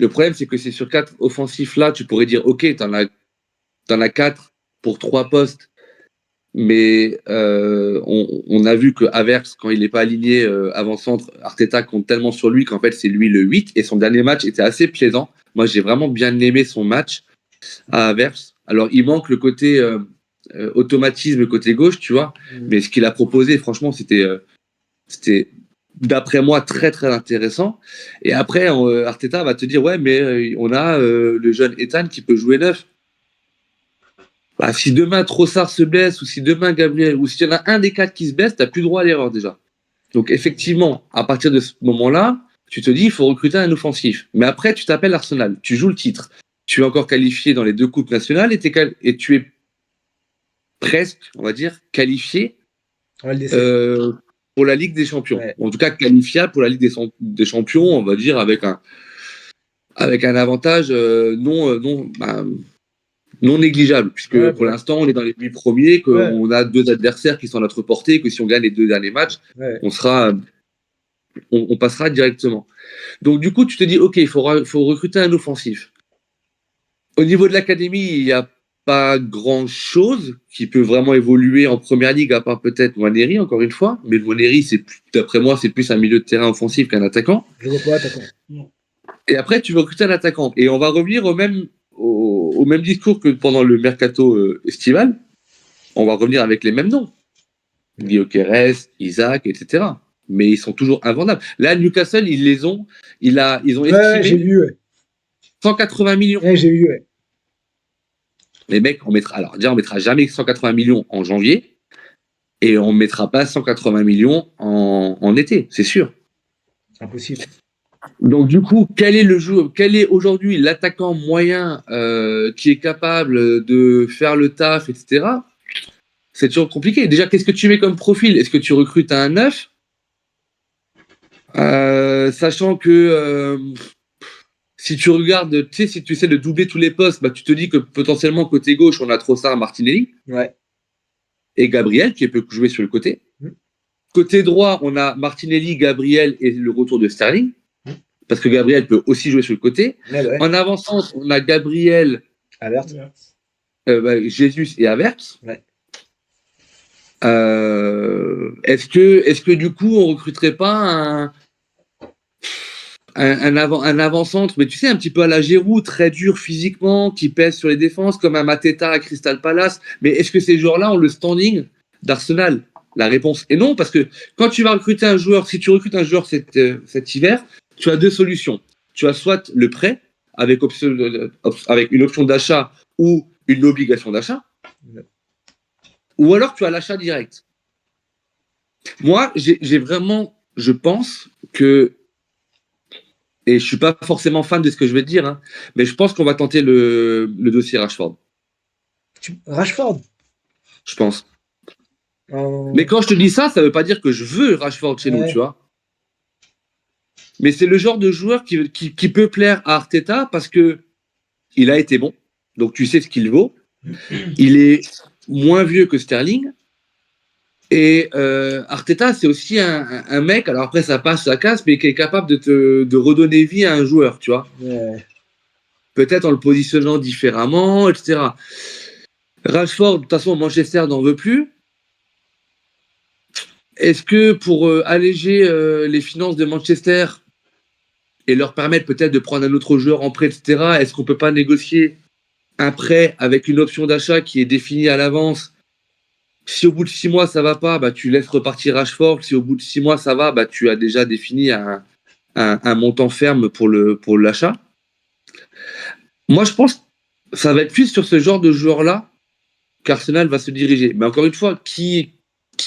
Speaker 2: Le problème, c'est que c'est sur 4 offensifs-là, tu pourrais dire, OK, t'en as 4 pour 3 postes, mais on a vu que Havertz, quand il n'est pas aligné avant-centre, Arteta compte tellement sur lui qu'en fait, c'est lui le 8, et son dernier match était assez plaisant. Moi, j'ai vraiment bien aimé son match à Havertz. Alors, il manque le côté automatisme côté gauche, tu vois,
Speaker 1: mm,
Speaker 2: mais ce qu'il a proposé, franchement, c'était d'après moi très très intéressant. Et après, Arteta va te dire ouais, mais on a le jeune Ethan qui peut jouer neuf. Bah, si demain Trossard se blesse ou si demain Gabriel ou s'il y en a un des 4 qui se blesse, t'as plus droit à l'erreur déjà. Donc effectivement, à partir de ce moment-là, tu te dis il faut recruter un offensif. Mais après, tu t'appelles Arsenal, tu joues le titre, tu es encore qualifié dans les 2 coupes nationales et tu es presque, on va dire, qualifié
Speaker 1: on va le laisser.
Speaker 2: euh, pour la Ligue des Champions.
Speaker 1: Ouais,
Speaker 2: En tout cas, qualifiable pour la Ligue des Champions, on va dire, avec un avantage non négligeable, puisque
Speaker 1: ouais,
Speaker 2: pour
Speaker 1: bah,
Speaker 2: l'instant, on est dans les 8 premiers,
Speaker 1: ouais,
Speaker 2: qu'on a 2 adversaires qui sont à notre portée, que si on gagne les 2 derniers matchs,
Speaker 1: ouais.
Speaker 2: on sera, on passera directement. Donc, du coup, tu te dis, OK, faut recruter un offensif. Au niveau de l'académie, il n'y a pas grand-chose qui peut vraiment évoluer en première ligue, à part peut-être Nwaneri, encore une fois. Mais Nwaneri, d'après moi, c'est plus un milieu de terrain offensif qu'un attaquant.
Speaker 1: Je le vois pas attaquant.
Speaker 2: Et après, tu veux recruter un attaquant. Et on va revenir au même discours que pendant le mercato estival. On va revenir avec les mêmes noms. Gyökeres, Isaac, etc. Mais ils sont toujours invendables. Là, Newcastle, ils ont
Speaker 1: Ouais, ouais, j'ai
Speaker 2: estimé
Speaker 1: vu, ouais.
Speaker 2: 180 millions.
Speaker 1: Ouais, j'ai vu, ouais.
Speaker 2: Les mecs, alors déjà, on mettra jamais 180 millions en janvier et on mettra pas 180 millions en été, c'est sûr.
Speaker 1: Impossible.
Speaker 2: Donc du coup, quel est aujourd'hui l'attaquant moyen qui est capable de faire le taf, etc. C'est toujours compliqué. Déjà, qu'est-ce que tu mets comme profil? Est-ce que tu recrutes un neuf, sachant que si tu regardes, tu sais, si tu essaies de doubler tous les postes, bah, tu te dis que potentiellement côté gauche, on a Trossard, Martinelli
Speaker 1: Ouais.
Speaker 2: et Gabriel qui peut jouer sur le côté.
Speaker 1: Mm.
Speaker 2: Côté droit, on a Martinelli, Gabriel et le retour de Sterling. Parce que Gabriel peut aussi jouer sur le côté.
Speaker 1: Ouais.
Speaker 2: En avant-centre, on a Gabriel,
Speaker 1: Alerte.
Speaker 2: Jesus et Havertz.
Speaker 1: Ouais.
Speaker 2: Est-ce que du coup, on recruterait pas un avant-centre, mais tu sais, un petit peu à la Giroud, très dur physiquement, qui pèse sur les défenses, comme un Mateta à Crystal Palace. Mais est-ce que ces joueurs-là ont le standing d'Arsenal? La réponse est non, parce que quand tu vas recruter un joueur, si tu recrutes un joueur cet hiver, tu as deux solutions. Tu as soit le prêt, avec une option d'achat ou une obligation d'achat, ou alors tu as l'achat direct. Moi, j'ai vraiment, je pense que, et je suis pas forcément fan de ce que je vais te dire, hein, mais je pense qu'on va tenter le dossier Rashford.
Speaker 1: Rashford.
Speaker 2: Je pense. Mais quand je te dis ça, ça veut pas dire que je veux Rashford chez nous, tu vois. Mais c'est le genre de joueur qui peut plaire à Arteta parce que il a été bon, donc tu sais ce qu'il vaut. Il est moins vieux que Sterling. Et Arteta, c'est aussi un mec, alors après ça passe, ça casse, mais qui est capable de redonner vie à un joueur, tu vois.
Speaker 1: Ouais.
Speaker 2: Peut-être en le positionnant différemment, etc. Rashford, de toute façon, Manchester n'en veut plus. Est-ce que pour alléger les finances de Manchester et leur permettre peut-être de prendre un autre joueur en prêt, etc., est-ce qu'on peut pas négocier un prêt avec une option d'achat qui est définie à l'avance? Si au bout de 6 mois ça va pas, bah tu laisses repartir Rashford. Si au bout de 6 mois ça va, bah tu as déjà défini un montant ferme pour l'achat. Moi je pense que ça va être plus sur ce genre de joueur-là qu'Arsenal va se diriger. Mais encore une fois, qui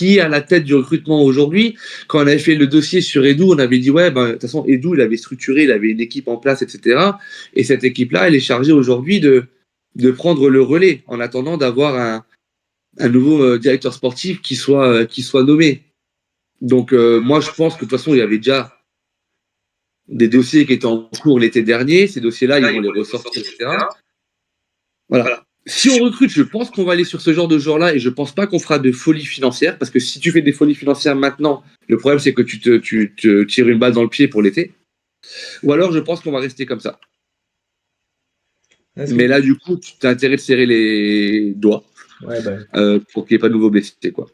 Speaker 2: est à la tête du recrutement aujourd'hui? Quand on avait fait le dossier sur Edu, on avait dit ouais, de toute façon Edu il avait structuré, il avait une équipe en place, etc. Et cette équipe-là, elle est chargée aujourd'hui de prendre le relais en attendant d'avoir un nouveau directeur sportif qui soit nommé. Donc moi je pense que de toute façon il y avait déjà des dossiers qui étaient en cours l'été dernier. Ces dossiers-là, ils vont les ressortir, etc. Voilà. Si on recrute, je pense qu'on va aller sur ce genre de joueur-là et je pense pas qu'on fera de folie financière parce que si tu fais des folies financières maintenant, le problème c'est que tu te tires une balle dans le pied pour l'été. Ou alors je pense qu'on va rester comme ça. Mais là, du coup, tu as intérêt de serrer les doigts pour qu'il n'y ait pas de nouveaux blessés, quoi.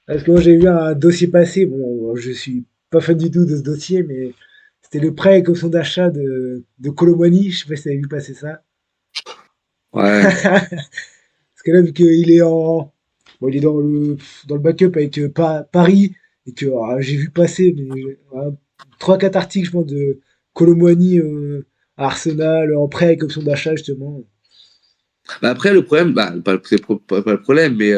Speaker 1: Parce que moi j'ai vu un dossier passé, bon je suis pas fan du tout de ce dossier, mais c'était le prêt avec option d'achat de Kolo Muani, je sais pas si tu avais vu passer ça.
Speaker 2: Ouais.
Speaker 1: Parce que là vu qu'il est il est dans le backup avec Paris, et que j'ai vu passer mais, 3-4 articles je pense de Kolo Muani à Arsenal en prêt avec option d'achat justement.
Speaker 2: Bah après, le problème, c'est pas le problème, mais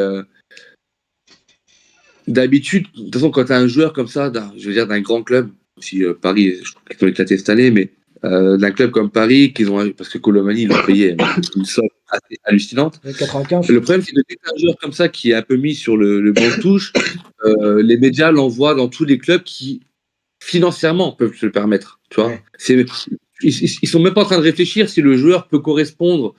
Speaker 2: d'habitude, de toute façon, quand tu as un joueur comme ça, je veux dire d'un grand club, si Paris, je crois qu'ils ont éclaté cette année, mais d'un club comme Paris, parce que Colomani, ils l'ont payé une somme assez hallucinante.
Speaker 1: 95.
Speaker 2: Le problème, c'est que dès que tu as un joueur comme ça qui est un peu mis sur le banc de touche, les médias l'envoient dans tous les clubs qui, financièrement, peuvent se le permettre. Tu vois. Ils sont même pas en train de réfléchir si le joueur peut correspondre,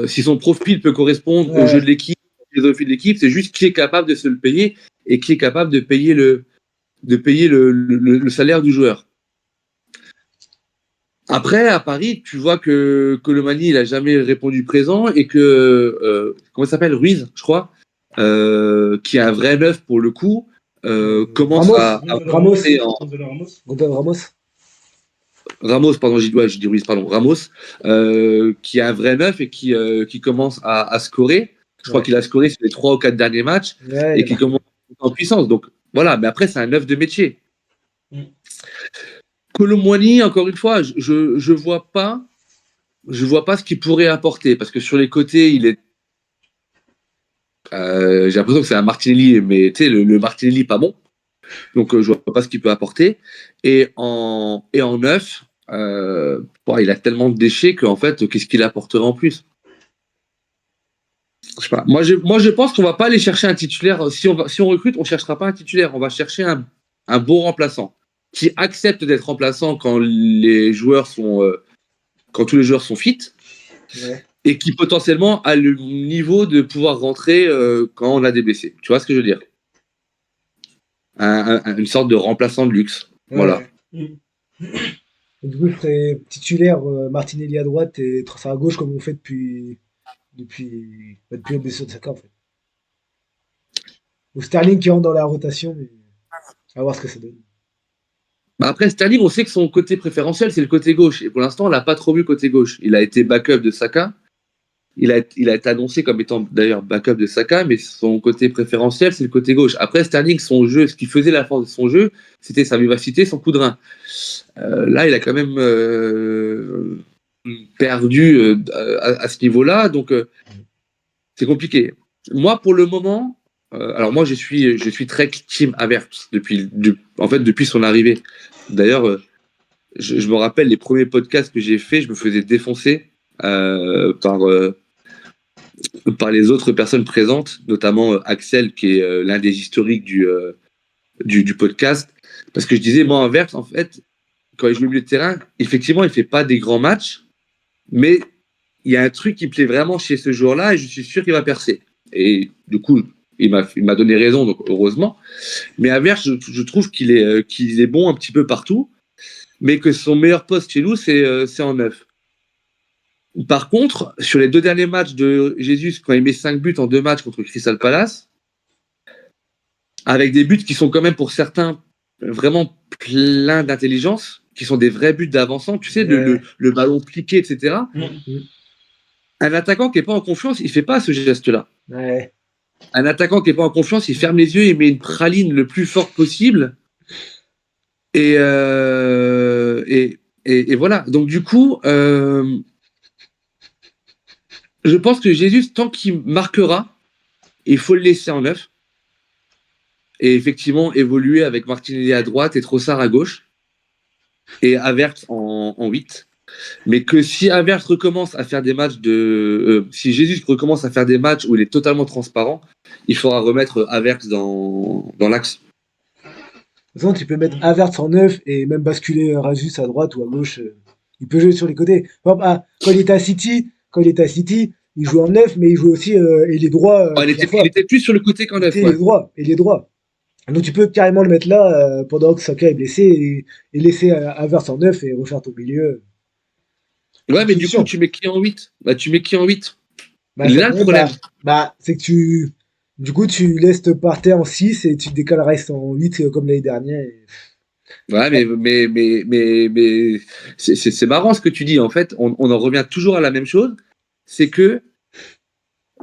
Speaker 2: si son profil peut correspondre au jeu de l'équipe, aux philosophies de l'équipe. C'est juste qui est capable de se le payer et qui est capable de payer le salaire du joueur. Après, à Paris, tu vois que Colomani, il a jamais répondu présent et que, comment il s'appelle, Ruiz, je crois, qui est un vrai neuf pour le coup, commence
Speaker 1: Ramos.
Speaker 2: Ramos, pardon, je dis Ruiz, pardon, Ramos, qui est un vrai neuf et qui commence à scorer. Je crois qu'il a scoré sur les 3 ou 4 derniers matchs et qui commence en puissance. Donc voilà, mais après, c'est un neuf de métier. Kolo Muani, encore une fois, je vois pas ce qu'il pourrait apporter parce que sur les côtés, il est. J'ai l'impression que c'est un Martinelli, mais tu sais, le Martinelli pas bon. Donc je vois pas ce qu'il peut apporter. Et en neuf, il a tellement de déchets qu'en fait, qu'est-ce qu'il apportera en plus? Je sais pas. Moi, je pense qu'on va pas aller chercher un titulaire. Si on recrute, on cherchera pas un titulaire. On va chercher un bon remplaçant qui accepte d'être remplaçant quand quand tous les joueurs sont fit et qui potentiellement a le niveau de pouvoir rentrer quand on a des blessés. Tu vois ce que je veux dire? une sorte de remplaçant de luxe. Voilà.
Speaker 1: Ouais. Et du coup, je ferais titulaire Martinelli à droite et Trossard à gauche comme on fait depuis la blessure de Saka en fait. Ou Sterling qui rentre dans la rotation, mais à voir ce que ça donne.
Speaker 2: Bah après, Sterling, on sait que son côté préférentiel, c'est le côté gauche. Et pour l'instant, on l'a pas trop vu côté gauche. Il a été backup de Saka. Il a été annoncé comme étant d'ailleurs backup de Saka, mais son côté préférentiel, c'est le côté gauche. Après, Sterling, son jeu, ce qui faisait la force de son jeu, c'était sa vivacité, son coup de rein. Là, il a quand même perdu à ce niveau-là, donc c'est compliqué. Moi, pour le moment, alors moi, je suis très team Havertz depuis son arrivée. D'ailleurs, je me rappelle les premiers podcasts que j'ai faits, je me faisais défoncer par les autres personnes présentes, notamment Axel, qui est l'un des historiques du podcast, parce que je disais, moi, Havertz, en fait, quand il joue au milieu de terrain, effectivement, il fait pas des grands matchs, mais il y a un truc qui me plaît vraiment chez ce joueur-là et je suis sûr qu'il va percer. Et du coup, il m'a donné raison, donc heureusement. Mais Havertz, je trouve qu'il est bon un petit peu partout, mais que son meilleur poste chez nous, c'est en neuf. Par contre, sur les 2 derniers matchs de Jesus, quand il met 5 buts en 2 matchs contre Crystal Palace, avec des buts qui sont quand même pour certains vraiment pleins d'intelligence, qui sont des vrais buts d'avancement, tu sais, le ballon pliqué, etc. Un attaquant qui n'est pas en confiance, il ne fait pas ce geste-là.
Speaker 1: Ouais.
Speaker 2: Un attaquant qui n'est pas en confiance, il ferme les yeux, il met une praline le plus fort possible. Et voilà. Donc, du coup, je pense que Jesus, tant qu'il marquera, il faut le laisser en neuf. Et effectivement, évoluer avec Martinelli à droite et Trossard à gauche. Et Havertz en 8. Mais que si Havertz recommence à faire des matchs si Jesus recommence à faire des matchs où il est totalement transparent, il faudra remettre Havertz dans l'axe.
Speaker 1: De toute façon, tu peux mettre Havertz en neuf et même basculer Rasus à droite ou à gauche. Il peut jouer sur les côtés. Par exemple, quand il était à City, il jouait en neuf, mais il jouait aussi ailier droit
Speaker 2: Il
Speaker 1: plusieurs fois.
Speaker 2: était plus sur le côté qu'en
Speaker 1: Il
Speaker 2: neuf,
Speaker 1: était
Speaker 2: ouais.
Speaker 1: ailier droit. Donc tu peux carrément le mettre là pendant que Saka est blessé et laisser Havertz en neuf et refaire ton milieu.
Speaker 2: Ouais, mais du coup,
Speaker 1: Solution.
Speaker 2: tu mets qui en 8? Bah, tu mets qui en 8?
Speaker 1: Bah,
Speaker 2: Il
Speaker 1: c'est
Speaker 2: est
Speaker 1: le
Speaker 2: là le
Speaker 1: problème,
Speaker 2: problème.
Speaker 1: c'est que du coup, tu laisses te partir en 6 et tu décales Rice en 8 comme l'année dernière.
Speaker 2: Ouais, mais c'est marrant ce que tu dis. En fait, on en revient toujours à la même chose. C'est que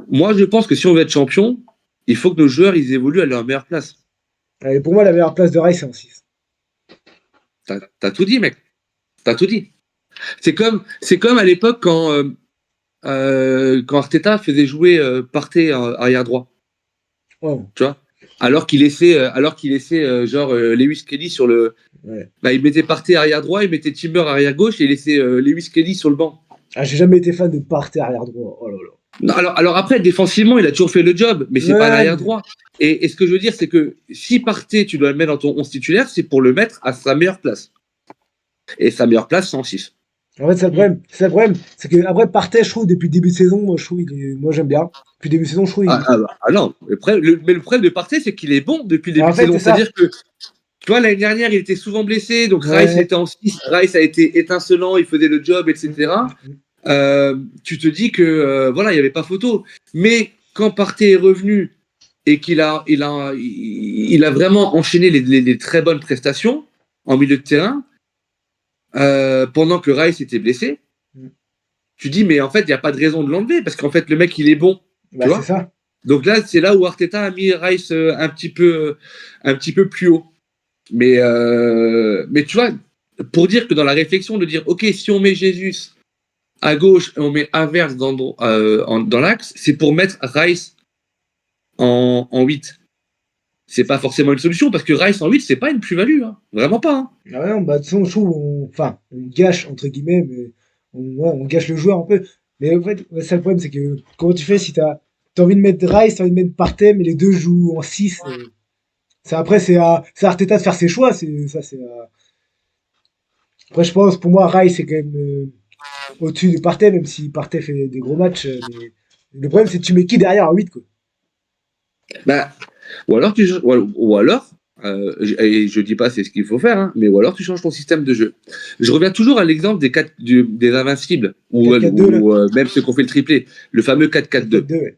Speaker 2: moi, je pense que si on veut être champion, il faut que nos joueurs ils évoluent à leur meilleure place.
Speaker 1: Et pour moi, la meilleure place de Rice, c'est en 6.
Speaker 2: T'as tout dit, mec. T'as tout dit. C'est comme à l'époque quand Arteta faisait jouer Partey arrière droit.
Speaker 1: Wow.
Speaker 2: Tu vois, alors qu'il laissait genre Lewis Kelly sur le.
Speaker 1: Ouais.
Speaker 2: Bah, il mettait Partey arrière droit, il mettait Timber arrière gauche et il laissait Lewis Kelly sur le banc.
Speaker 1: Ah, j'ai jamais été fan de Partey arrière droit. Oh là là.
Speaker 2: Non, alors après, défensivement, il a toujours fait le job, mais c'est pas un
Speaker 1: Ouais,
Speaker 2: arrière droit. Et ce que je veux dire, c'est que si Partey, tu dois le mettre dans ton 11 titulaire, c'est pour le mettre à sa meilleure place. Et sa meilleure place, c'est en 6.
Speaker 1: en fait, c'est le problème. C'est le problème. C'est que après Partey, je trouve, depuis le début de saison, moi, moi j'aime bien. Depuis le début de saison, je trouve.
Speaker 2: Non, mais le problème de Partey, c'est qu'il est bon depuis le
Speaker 1: Ah,
Speaker 2: début
Speaker 1: en
Speaker 2: de
Speaker 1: fait,
Speaker 2: saison.
Speaker 1: c'est ça.
Speaker 2: C'est-à-dire que, tu vois, l'année dernière, il était souvent blessé, donc Rice
Speaker 1: Ouais.
Speaker 2: était en 6, Rice a été étincelant, il faisait le job, etc. Tu te dis que, voilà, il n'y avait pas photo. Mais quand Partey est revenu et qu'il a vraiment enchaîné les très bonnes prestations en milieu de terrain, pendant que Rice était blessé, tu dis, mais en fait, il n'y a pas de raison de l'enlever, parce qu'en fait, le mec, il est bon.
Speaker 1: Bah,
Speaker 2: Tu
Speaker 1: c'est
Speaker 2: vois.
Speaker 1: ça.
Speaker 2: Donc là, c'est là où Arteta a mis Rice un petit peu plus haut. Mais tu vois, pour dire que dans la réflexion, de dire, OK, si on met Jesus à gauche et on met Havertz dans l'axe, c'est pour mettre Rice en 8. C'est pas forcément une solution, parce que Rice en 8, c'est pas une plus-value. Hein. Vraiment pas. Hein.
Speaker 1: Ah ouais, non, bah, de toute façon, je trouve, on gâche, entre guillemets, mais on gâche le joueur un peu. Mais en fait, ouais, ça, le problème, c'est que comment tu fais si t'as envie de mettre Rice, t'as envie de mettre Partey, mais les deux jouent en 6. Après, c'est à Arteta de faire ses choix. Après, je pense, pour moi, Rice, c'est quand même au-dessus de Partey, même si Partey fait des gros matchs. Mais le problème, c'est que tu mets qui derrière en 8, quoi.
Speaker 2: Bah, ou alors, Et je dis pas c'est ce qu'il faut faire, hein, mais ou alors tu changes ton système de jeu. Je reviens toujours à l'exemple des Invincibles, ou
Speaker 1: 4-4-2, là.
Speaker 2: même ceux qui ont fait le triplé, le fameux 4-4-2.
Speaker 1: 4-4-2, ouais.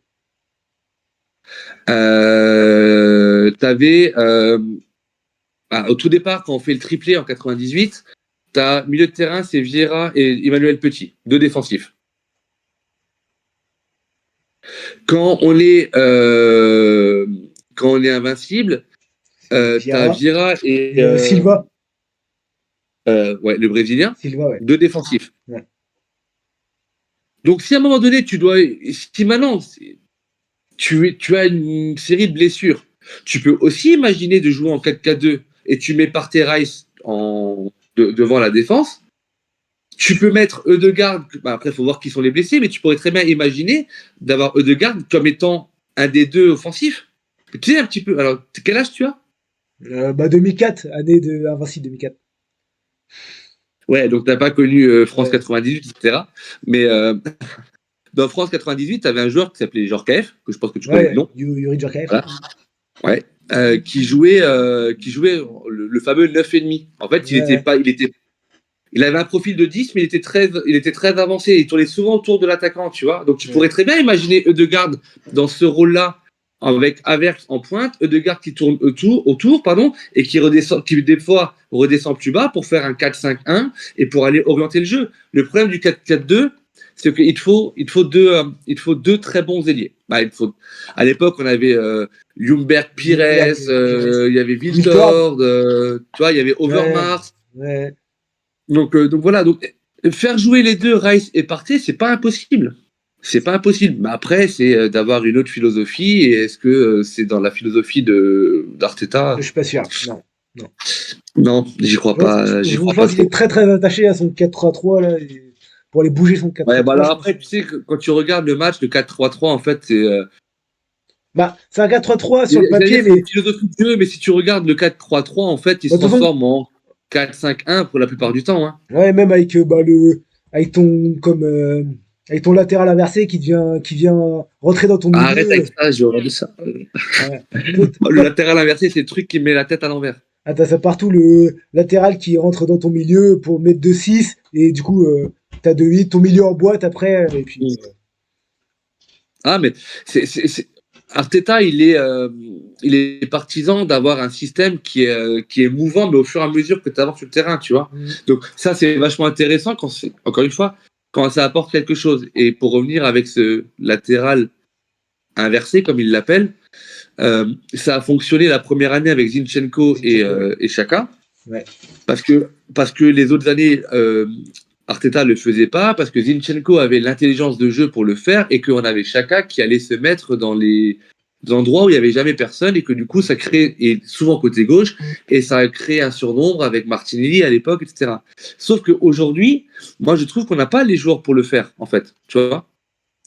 Speaker 2: T'avais, au tout départ, quand on fait le triplé en 98, t'as milieu de terrain, c'est Vieira et Emmanuel Petit, deux défensifs. Quand on est invincible, t'as Vieira et
Speaker 1: Silva.
Speaker 2: Ouais, le Brésilien,
Speaker 1: Silva, ouais.
Speaker 2: deux défensifs.
Speaker 1: Ouais.
Speaker 2: Donc si à un moment donné, si maintenant tu as une série de blessures, tu peux aussi imaginer de jouer en 4-4-2 et tu mets Partey Rice devant la défense. Tu peux mettre Ødegaard, après il faut voir qui sont les blessés, mais tu pourrais très bien imaginer d'avoir Ødegaard comme étant un des deux offensifs. Tu sais un petit peu, alors quel âge tu as?
Speaker 1: 2004, année de Invincible 2004.
Speaker 2: Ouais, donc t'as pas connu France
Speaker 1: Ouais.
Speaker 2: 98, etc. Mais dans France 98, tu avais un joueur qui s'appelait Djorkaeff, que je pense que tu connais de
Speaker 1: Ouais,
Speaker 2: nom.
Speaker 1: Yuri Djorkaeff.
Speaker 2: Voilà. Ouais. Qui jouait le fameux 9,5. En fait, il avait un profil de 10, mais il était très avancé. Il tournait souvent autour de l'attaquant, tu vois. Donc, tu pourrais très bien imaginer Ødegaard dans ce rôle-là, avec Havertz en pointe, Ødegaard qui tourne autour, et qui des fois redescend plus bas pour faire un 4-5-1 et pour aller orienter le jeu. Le problème du 4-4-2, c'est qu'il te faut deux très bons ailiers. À l'époque, on avait Ljungberg, Pires, il y avait Wiltord, tu vois, il y avait Overmars.
Speaker 1: Ouais.
Speaker 2: Donc voilà, faire jouer les deux, Rice et Partey, c'est pas impossible. C'est pas impossible. Mais après, c'est d'avoir une autre philosophie. Et est-ce que c'est dans la philosophie d'Arteta?
Speaker 1: Je suis pas sûr. Non.
Speaker 2: Non, j'y crois pas. J'y
Speaker 1: Je
Speaker 2: crois pas
Speaker 1: pense qu'il
Speaker 2: trop.
Speaker 1: est très très attaché à son 4-3-3 là, pour aller bouger son 4-3-3.
Speaker 2: Ouais, bah alors après, tu sais, quand tu regardes le match, le 4-3-3, en fait, c'est.
Speaker 1: C'est un 4-3-3 sur le
Speaker 2: J'allais
Speaker 1: papier,
Speaker 2: dire, c'est
Speaker 1: mais
Speaker 2: une philosophie de jeu, mais si tu regardes le 4-3-3, en fait, il se
Speaker 1: de toute façon,
Speaker 2: transforme en 4-5-1 pour la plupart du temps. Hein.
Speaker 1: ouais, même avec avec ton avec ton latéral inversé qui vient rentrer dans ton
Speaker 2: Arrête avec
Speaker 1: milieu.
Speaker 2: ça, j'ai horreur de ça.
Speaker 1: Ouais.
Speaker 2: Le latéral inversé, c'est le truc qui met la tête à l'envers.
Speaker 1: T'as ça partout, le latéral qui rentre dans ton milieu pour mettre 2-6 et du coup t'as 2-8, ton milieu en boîte après et puis
Speaker 2: Ah, mais Arteta, il est partisan d'avoir un système qui est mouvant, mais au fur et à mesure que tu avances sur le terrain, tu vois. Donc ça, c'est vachement intéressant encore une fois, quand ça apporte quelque chose. Et pour revenir avec ce latéral inversé, comme il l'appelle, ça a fonctionné la première année avec Zinchenko et Xhaka.
Speaker 1: Ouais.
Speaker 2: Parce que les autres années, Arteta le faisait pas, parce que Zinchenko avait l'intelligence de jeu pour le faire, et qu'on avait Xhaka qui allait se mettre dans les endroits où il n'y avait jamais personne, et que du coup, ça crée, et souvent côté gauche, et ça a créé un surnombre avec Martinelli à l'époque, etc. Sauf qu'aujourd'hui, moi, je trouve qu'on n'a pas les joueurs pour le faire, en fait, tu vois.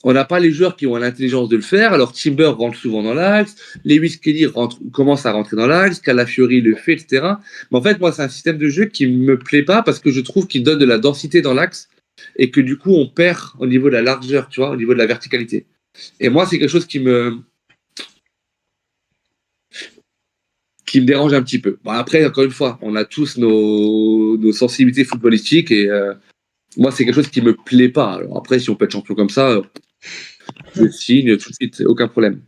Speaker 2: On n'a pas les joueurs qui ont l'intelligence de le faire. Alors Timber rentre souvent dans l'axe, Lewis Kelly commence à rentrer dans l'axe, Calafiori le fait, etc. Mais en fait, moi, c'est un système de jeu qui me plaît pas parce que je trouve qu'il donne de la densité dans l'axe et que du coup, on perd au niveau de la largeur, tu vois, au niveau de la verticalité. Et moi, c'est quelque chose qui me dérange un petit peu. Bon, après, encore une fois, on a tous nos sensibilités footballistiques et moi, c'est quelque chose qui me plaît pas. Alors après, si on peut être champion comme ça, je signe tout de suite, aucun problème.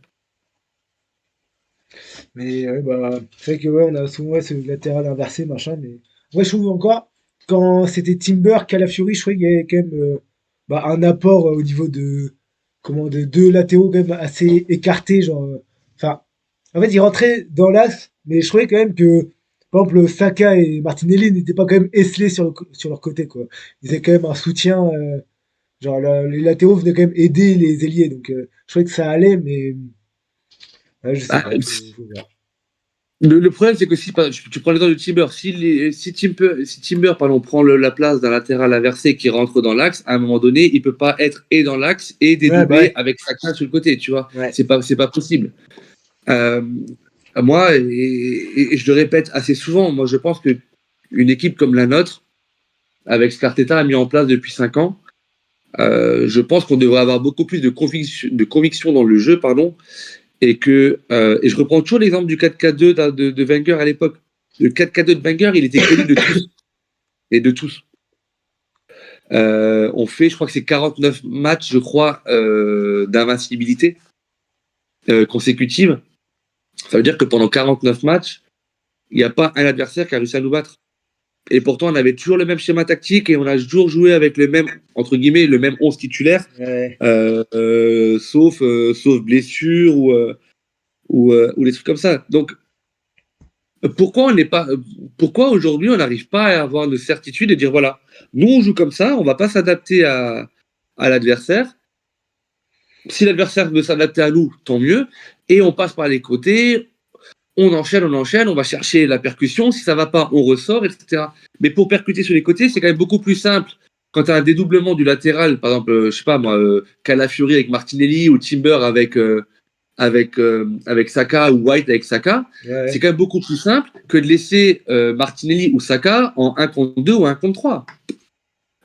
Speaker 1: Mais c'est vrai que on a souvent ce latéral inversé, machin, mais moi je trouve encore, quand c'était Timber, Calafiori, je trouvais qu'il y avait quand même un apport au niveau de deux latéraux quand même assez écartés, genre. Enfin, en fait, ils rentraient dans l'axe, mais je trouvais quand même que, par exemple, Saka et Martinelli n'étaient pas quand même esselés sur leur côté, quoi. Ils avaient quand même un soutien, genre les latéraux venaient quand même aider les ailiers, donc je trouvais que ça allait, mais je sais
Speaker 2: Ah,
Speaker 1: pas, faut voir.
Speaker 2: le problème, c'est que si tu prends l'exemple de Timber, si Timber prend la place d'un latéral inversé qui rentre dans l'axe, à un moment donné, il peut pas être et dans l'axe et
Speaker 1: Ouais, bah
Speaker 2: dédoubler
Speaker 1: ouais.
Speaker 2: avec Saka sur le côté, tu vois.
Speaker 1: Ouais.
Speaker 2: C'est pas possible. Euh, Moi, et je le répète assez souvent, moi je pense que une équipe comme la nôtre, avec ce qu'Arteta a mis en place depuis 5 ans, je pense qu'on devrait avoir beaucoup plus de conviction dans le jeu, pardon, et et je reprends toujours l'exemple du 4-4-2 de Wenger à l'époque. Le 4-4-2 de Wenger, il était connu de tous et de tous. On fait, je crois que c'est 49 matchs, je crois, d'invincibilité consécutive. Ça veut dire que pendant 49 matchs, il n'y a pas un adversaire qui a réussi à nous battre. Et pourtant, on avait toujours le même schéma tactique et on a toujours joué avec le même, entre guillemets, le même 11 titulaire,
Speaker 1: Ouais.
Speaker 2: sauf blessure ou des trucs comme ça. Donc, pourquoi aujourd'hui on n'arrive pas à avoir une certitude et dire voilà, nous on joue comme ça, on va pas s'adapter à l'adversaire. Si l'adversaire veut s'adapter à nous, tant mieux. Et on passe par les côtés, on enchaîne, on va chercher la percussion. Si ça va pas, on ressort, etc. Mais pour percuter sur les côtés, c'est quand même beaucoup plus simple. Quand tu as un dédoublement du latéral, par exemple, je sais pas moi, Calafiori avec Martinelli ou Timber avec Saka ou White avec Saka, c'est
Speaker 1: Ouais.
Speaker 2: quand même beaucoup plus simple que de laisser Martinelli ou Saka en 1 contre 2 ou 1 contre 3.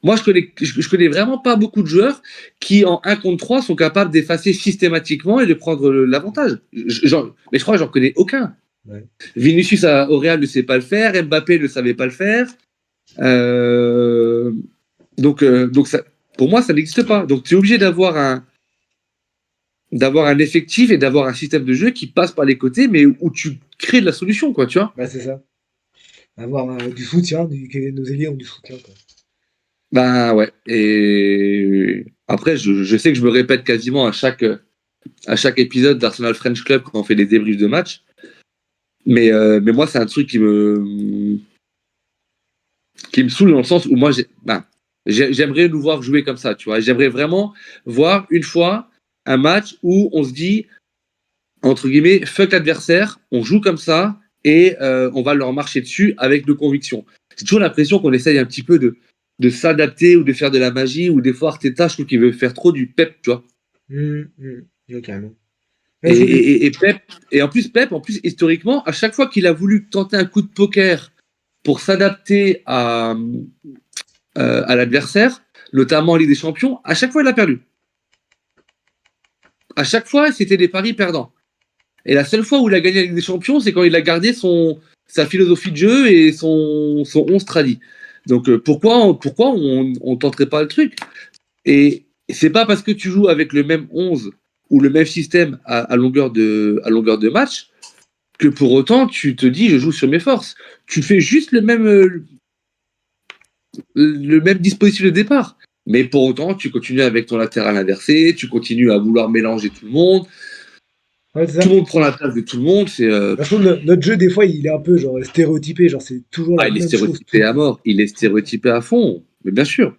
Speaker 2: Moi, je connais vraiment pas beaucoup de joueurs qui, en 1 contre 3, sont capables d'effacer systématiquement et de prendre l'avantage. Mais je crois que j'en connais aucun.
Speaker 1: Ouais.
Speaker 2: Vinicius au Real ne sait pas le faire, Mbappé ne savait pas le faire. Donc ça, pour moi, ça n'existe pas. Donc tu es obligé d'avoir un effectif et d'avoir un système de jeu qui passe par les côtés, mais où tu crées de la solution, quoi, tu vois.
Speaker 1: Bah, c'est ça. Avoir du soutien, que nos ailiers ont du soutien, quoi.
Speaker 2: Ben ouais. Et après, je sais que je me répète quasiment à chaque épisode d'Arsenal French Club quand on fait des débriefs de match. Mais moi, c'est un truc qui me saoule dans le sens où moi, j'aimerais nous voir jouer comme ça, tu vois. J'aimerais vraiment voir une fois un match où on se dit, entre guillemets, fuck l'adversaire, on joue comme ça et on va leur marcher dessus avec de conviction. J'ai toujours l'impression qu'on essaye un petit peu de s'adapter ou de faire de la magie, ou des fois Arteta, je trouve qu'il veut faire trop du Pep, tu vois.
Speaker 1: Ouais, carrément. Ouais,
Speaker 2: Et,
Speaker 1: je voulais.
Speaker 2: et, et Pep, et Pep, en plus, historiquement, à chaque fois qu'il a voulu tenter un coup de poker pour s'adapter à l'adversaire, notamment en Ligue des Champions, à chaque fois, il a perdu. À chaque fois, c'était des paris perdants. Et la seule fois où il a gagné la Ligue des Champions, c'est quand il a gardé sa philosophie de jeu et son 11 tradi. Donc pourquoi on tenterait pas le truc? Et c'est pas parce que tu joues avec le même 11 ou le même système à longueur de match que pour autant tu te dis je joue sur mes forces. Tu fais juste le même dispositif de départ. Mais pour autant, tu continues avec ton latéral inversé, tu continues à vouloir mélanger tout le monde.
Speaker 1: Ouais, c'est
Speaker 2: Tout
Speaker 1: ça.
Speaker 2: le monde prend la place de tout le monde.
Speaker 1: Bah, je trouve que notre jeu, des fois, il est un peu genre stéréotypé, genre c'est toujours la
Speaker 2: Il est
Speaker 1: même chose tout
Speaker 2: stéréotypé
Speaker 1: le
Speaker 2: à
Speaker 1: temps.
Speaker 2: mort. Il est stéréotypé à fond. Mais bien sûr.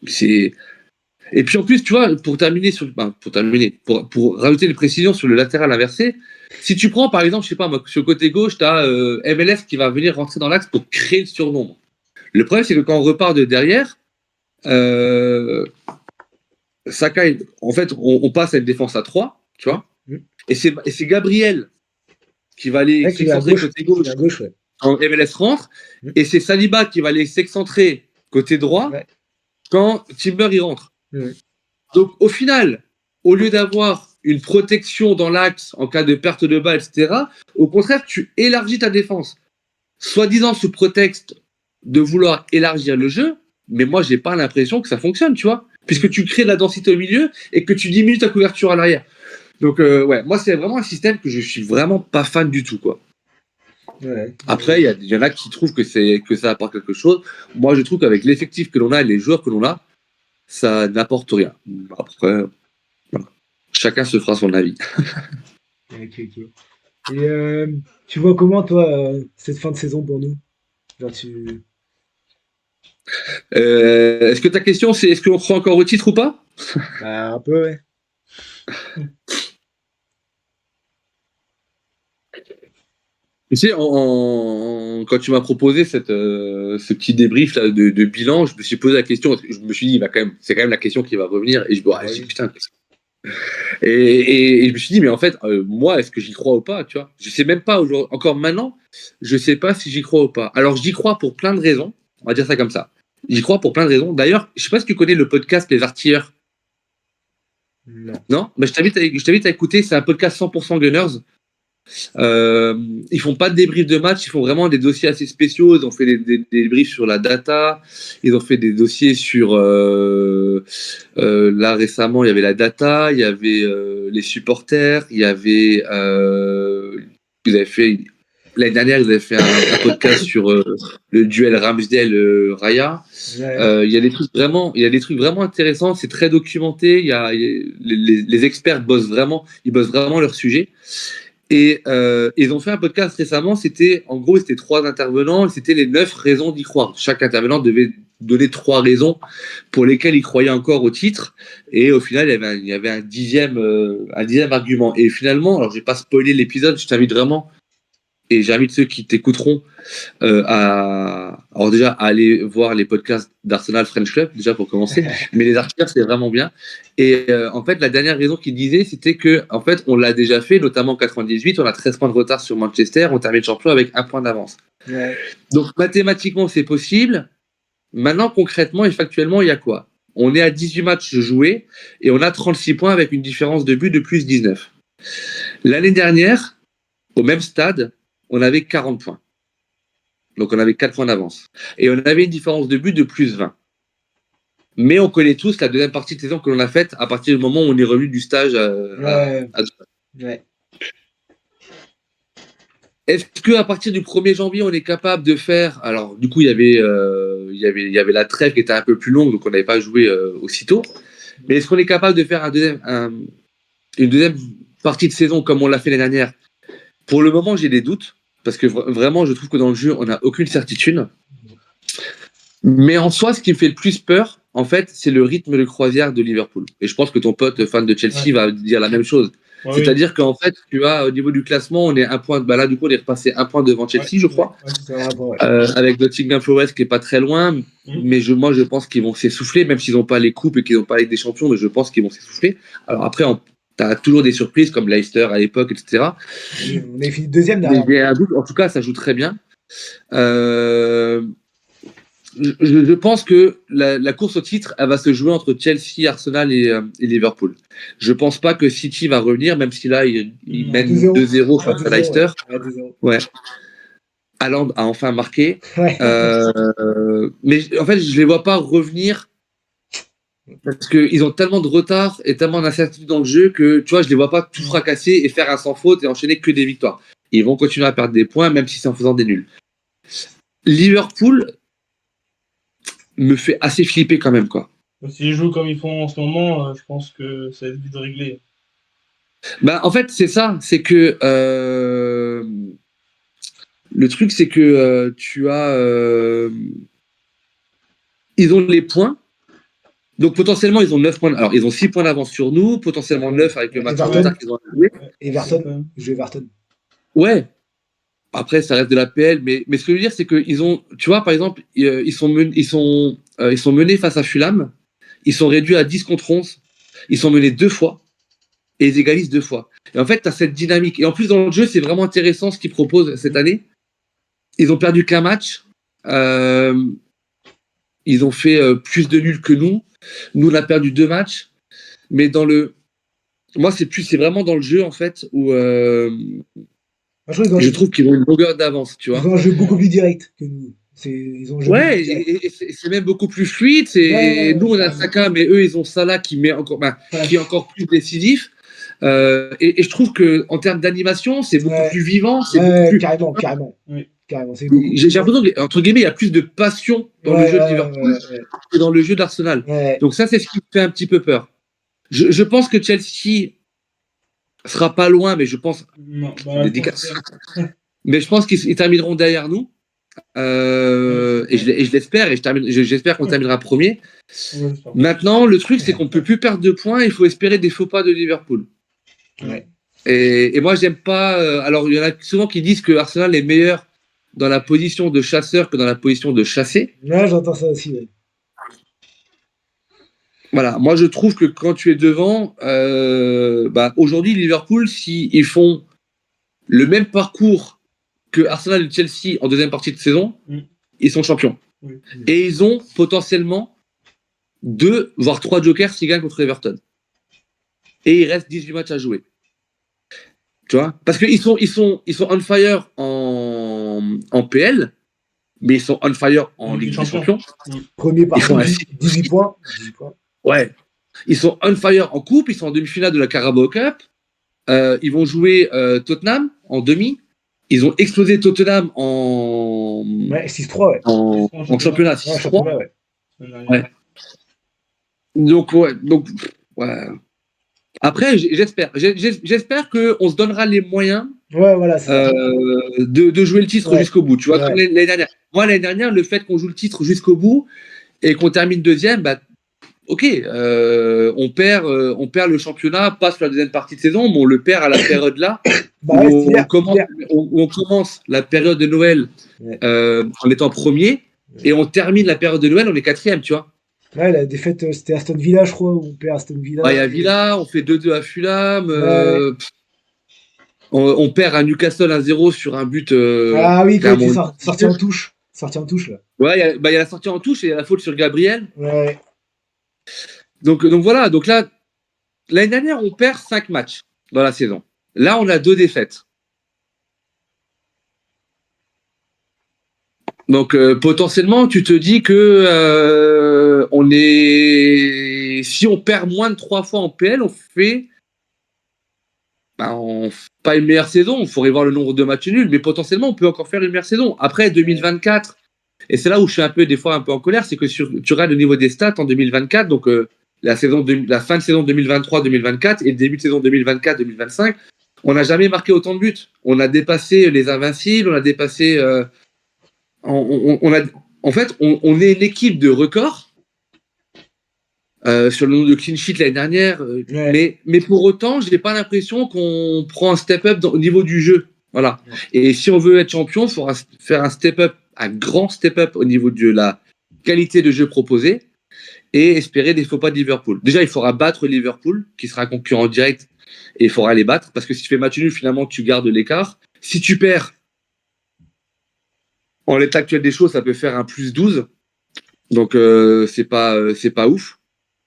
Speaker 2: C'est... Et puis en plus, tu vois, pour rajouter les précisions sur le latéral inversé, si tu prends par exemple, je sais pas, moi, sur le côté gauche, tu as MLS qui va venir rentrer dans l'axe pour créer le surnombre. Le problème, c'est que quand on repart de derrière, euh, Saka, en fait, on passe à une défense à 3, tu
Speaker 1: Hum,
Speaker 2: vois,
Speaker 1: hum.
Speaker 2: et c'est Gabriel qui va aller
Speaker 1: Ouais, qui est à
Speaker 2: s'excentrer
Speaker 1: gauche.
Speaker 2: côté
Speaker 1: Qui est
Speaker 2: gauche
Speaker 1: à gauche, ouais.
Speaker 2: quand MLS rentre,
Speaker 1: Hum.
Speaker 2: et c'est Saliba qui va aller s'excentrer côté droit
Speaker 1: Ouais.
Speaker 2: quand Timber y rentre.
Speaker 1: Hum.
Speaker 2: Donc au final, au lieu d'avoir une protection dans l'axe en cas de perte de balle, etc., au contraire, tu élargis ta défense. Soi-disant sous prétexte de vouloir élargir le jeu, mais moi, j'ai pas l'impression que ça fonctionne, tu vois, puisque tu crées de la densité au milieu et que tu diminues ta couverture à l'arrière. Donc, ouais, moi, c'est vraiment un système que je suis vraiment pas fan du tout, quoi.
Speaker 1: Ouais.
Speaker 2: Après, il y en a qui trouvent que ça apporte quelque chose. Moi, je trouve qu'avec l'effectif que l'on a et les joueurs que l'on a, ça n'apporte rien. Après, voilà. Chacun se fera son avis.
Speaker 1: Ok, ok. Et tu vois comment, toi, cette fin de saison pour nous? Genre, tu.
Speaker 2: Est-ce que ta question, c'est est-ce qu'on croit encore au titre ou pas?
Speaker 1: Bah, un peu, ouais.
Speaker 2: Tu sais, quand tu m'as proposé ce petit débrief là, de bilan, je me suis posé la question. Je me suis dit, c'est quand même la question qui va revenir. Et
Speaker 1: Bah
Speaker 2: je me suis dit,
Speaker 1: oui.
Speaker 2: putain. Et je me suis dit, mais en fait, moi, est-ce que j'y crois ou pas, tu vois? Je sais même pas encore maintenant, je sais pas si j'y crois ou pas. Alors, j'y crois pour plein de raisons. On va dire ça comme ça. J'y crois pour plein de raisons. D'ailleurs, je sais pas si tu connais le podcast Les Artilleurs.
Speaker 1: Non.
Speaker 2: Non? Bah, je t'invite à écouter, c'est un podcast 100% Gunners. Ils font pas de débrief de match, ils font vraiment des dossiers assez spéciaux. Ils ont fait des débriefs sur la data, ils ont fait des dossiers sur là récemment il y avait la data, il y avait les supporters, il y avait ils avaient fait l'année dernière ils avaient fait un podcast sur le duel Ramsdale-Raya.
Speaker 1: Ouais.
Speaker 2: Il y a des trucs vraiment intéressants, c'est très documenté. Les experts ils bossent vraiment leur sujet. Et ils ont fait un podcast récemment, c'était 3 intervenants, et c'était les 9 raisons d'y croire. Chaque intervenant devait donner 3 raisons pour lesquelles il croyait encore au titre, et au final il y avait un dixième argument. Et finalement, alors je vais pas spoiler l'épisode, je t'invite vraiment, et j'invite ceux qui t'écouteront alors déjà à aller voir les podcasts d'Arsenal French Club déjà pour commencer, mais les articles c'est vraiment bien. Et en fait la dernière raison qu'il disait c'était que en fait on l'a déjà fait, notamment en 98, on a 13 points de retard sur Manchester, on termine champion avec 1 point d'avance.
Speaker 1: Ouais.
Speaker 2: Donc mathématiquement c'est possible. Maintenant concrètement et factuellement il y a quoi? On est à 18 matchs joués et on a 36 points avec une différence de but de plus 19. L'année dernière, au même stade, on avait 40 points. Donc on avait 4 points d'avance. Et on avait une différence de but de plus 20. Mais on connaît tous la deuxième partie de saison que l'on a faite à partir du moment où on est revenu du stage
Speaker 1: Ouais. Ouais.
Speaker 2: Est-ce qu'à partir du 1er janvier, on est capable de faire... Alors, du coup, il y avait la trêve qui était un peu plus longue, donc on n'avait pas joué aussitôt. Mais est-ce qu'on est capable de faire une deuxième partie de saison comme on l'a fait l'année dernière? Pour le moment, j'ai des doutes, parce que vraiment, je trouve que dans le jeu, on n'a aucune certitude. Mais en soi, ce qui me fait le plus peur, en fait, c'est le rythme de croisière de Liverpool. Et je pense que ton pote fan de Chelsea va dire la même chose.
Speaker 3: Ouais,
Speaker 2: C'est-à-dire qu'en fait, tu vois, au niveau du classement, on est 1 point. Bah là, du coup, on est repassé 1 point devant Chelsea, je crois.
Speaker 1: Ouais, c'est un rapport, ouais.
Speaker 2: Avec Nottingham Forest qui est pas très loin. Mais moi, je pense qu'ils vont s'essouffler, même s'ils n'ont pas les coupes et qu'ils n'ont pas les des champions, mais je pense qu'ils vont s'essouffler. Alors après, tu as toujours des surprises comme Leicester à l'époque, etc.
Speaker 1: On a fini deuxième
Speaker 2: Mais
Speaker 1: derrière.
Speaker 2: j'ai un doute. En tout cas, ça joue très bien. Je pense que la course au titre, elle va se jouer entre Chelsea, Arsenal et Liverpool. Je pense pas que City va revenir, même si là, il mène 2-0 face à Leicester. Ouais. Haaland a enfin marqué.
Speaker 1: Ouais.
Speaker 2: Mais en fait, je les vois pas revenir parce qu'ils ont tellement de retard et tellement d'incertitude dans le jeu que, tu vois, je les vois pas tout fracasser et faire un sans faute et enchaîner que des victoires. Ils vont continuer à perdre des points, même si c'est en faisant des nuls. Liverpool me fait assez flipper quand même, quoi.
Speaker 3: S'ils jouent comme ils font en ce moment, je pense que ça va être vite réglé.
Speaker 2: Bah, en fait, c'est ça. C'est que le truc, c'est que tu as. Ils ont les points. Donc potentiellement, ils ont 9 points. Alors, ils ont 6 points d'avance sur nous, potentiellement 9 avec le match en retard qu'ils ont joué.
Speaker 1: Everton. Je joue Everton.
Speaker 2: Ouais. Après, ça reste de la PL, mais ce que je veux dire, c'est qu'ils ont. Tu vois, par exemple, ils sont menés face à Fulham. Ils sont réduits à 10 contre 11. Ils sont menés 2 fois. Et ils égalisent 2 fois. Et en fait, tu as cette dynamique. Et en plus, dans le jeu, c'est vraiment intéressant ce qu'ils proposent cette année. Ils ont perdu qu'un match. Ils ont fait plus de nuls que nous. Nous, on a perdu 2 matchs. Mais moi, c'est vraiment dans le jeu, en fait, où je trouve qu'ils ont une longueur d'avance, tu vois.
Speaker 1: Ils ont un jeu beaucoup plus direct que nous. Ils ont un jeu beaucoup plus direct.
Speaker 2: Et c'est même beaucoup plus fluide. Nous, on a Saka, mais eux, ils ont Salah qui est encore plus décisif. Et je trouve que en termes d'animation, c'est beaucoup plus vivant. Beaucoup plus...
Speaker 1: Carrément.
Speaker 3: Oui.
Speaker 2: J'ai l'impression qu'entre guillemets, il y a plus de passion dans le jeu de Liverpool que dans le jeu d'Arsenal. Donc ça, c'est ce qui me fait un petit peu peur. Je pense que Chelsea sera pas loin, mais je pense... mais je pense qu'ils termineront derrière nous. Et je l'espère, et j'espère qu'on terminera premier. Maintenant, le truc, c'est qu'on ne peut plus perdre de points, il faut espérer des faux pas de Liverpool.
Speaker 1: Ouais.
Speaker 2: Et moi, j'aime pas. Alors, il y en a souvent qui disent que Arsenal est meilleur dans la position de chasseur que dans la position de chassé.
Speaker 1: Ouais, j'entends ça aussi. Ouais.
Speaker 2: Voilà, moi je trouve que quand tu es devant, aujourd'hui, Liverpool, s'ils font le même parcours que Arsenal et Chelsea en deuxième partie de saison, ils sont champions. Et ils ont potentiellement 2 voire 3 jokers s'ils gagnent contre Everton. et il reste 18 matchs à jouer. Tu vois? Parce qu'ils sont on fire en PL, mais ils sont on fire en Ligue des Champions.
Speaker 1: Premier par
Speaker 2: Ils sont à
Speaker 1: 18 points. 18 points.
Speaker 2: Ouais. Ils sont on fire en coupe, ils sont en demi-finale de la Carabao Cup. Ils vont jouer Tottenham en demi. Ils ont explosé Tottenham
Speaker 1: Ouais, 6-3, ouais.
Speaker 2: en championnat 6-3.
Speaker 1: Ouais, championnat, ouais.
Speaker 2: Ouais. Donc, ouais. Après, j'espère qu'on se donnera les moyens
Speaker 1: Ouais, voilà, c'est ça.
Speaker 2: de jouer le titre
Speaker 1: Ouais.
Speaker 2: jusqu'au bout. Tu vois,
Speaker 1: Ouais.
Speaker 2: comme l'année dernière. Moi, l'année dernière, le fait qu'on joue le titre jusqu'au bout et qu'on termine deuxième, bah, ok, on perd le championnat, pas sur la deuxième partie de saison, mais on le perd à la période là
Speaker 1: Bah ouais,
Speaker 2: où,
Speaker 1: c'est hier.
Speaker 2: on commence la période de Noël
Speaker 1: Ouais.
Speaker 2: en étant premier et on termine la période de Noël, on est quatrième, tu vois.
Speaker 1: Ouais, la défaite, c'était Aston Villa, je crois, où on perd Aston Villa.
Speaker 2: Il y a Villa, on fait 2-2 à Fulham,
Speaker 1: Ouais.
Speaker 2: on perd à Newcastle 1-0 sur un but.
Speaker 1: Ah oui, quand il était
Speaker 2: clairement.
Speaker 1: sorti en touche. Sorti en touche, là.
Speaker 2: Ouais, il y a la sortie en touche et il y a la faute sur Gabriel.
Speaker 1: Ouais.
Speaker 2: Donc voilà, donc là, l'année dernière, on perd 5 matchs dans la saison. Là, on a 2 défaites. Donc potentiellement, tu te dis que si on perd moins de 3 fois en PL, pas une meilleure saison. Il faudrait voir le nombre de matchs nuls, mais potentiellement, on peut encore faire une meilleure saison. Après 2024, et c'est là où je suis des fois un peu en colère, c'est que tu regardes le niveau des stats en 2024, donc la fin de saison 2023-2024 et le début de saison 2024-2025, on n'a jamais marqué autant de buts. On a dépassé les invincibles, on a dépassé. En fait, on est une équipe de record sur le nombre de clean sheets l'année dernière,
Speaker 1: Ouais.
Speaker 2: mais pour autant, je n'ai pas l'impression qu'on prend un step up au niveau du jeu. Voilà.
Speaker 1: Ouais.
Speaker 2: Et si on veut être champion, il faudra faire un step up, un grand step up au niveau de la qualité de jeu proposée et espérer des faux pas de Liverpool. Déjà, il faudra battre Liverpool, qui sera concurrent direct, et il faudra les battre parce que si tu fais match nul, finalement, tu gardes l'écart. Si tu perds, en l'état actuel des choses, ça peut faire un plus 12. Donc, c'est pas ouf.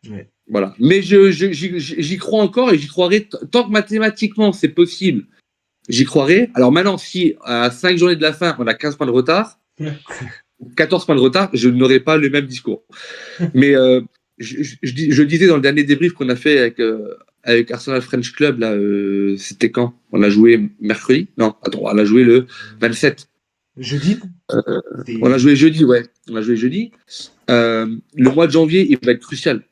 Speaker 1: Ouais.
Speaker 2: Voilà. Mais j'y crois encore et j'y croirai tant que mathématiquement c'est possible. J'y croirai. Alors maintenant, si à 5 journées de la fin, on a 15 points de retard, 14 points de retard, je n'aurai pas le même discours. Mais je disais dans le dernier débrief qu'on a fait avec Arsenal French Club, là, c'était quand? On a joué mercredi? Non, attends, on a joué le 27.
Speaker 1: Jeudi.
Speaker 2: On a joué jeudi, ouais. On a joué jeudi. Le mois de janvier, il va être crucial.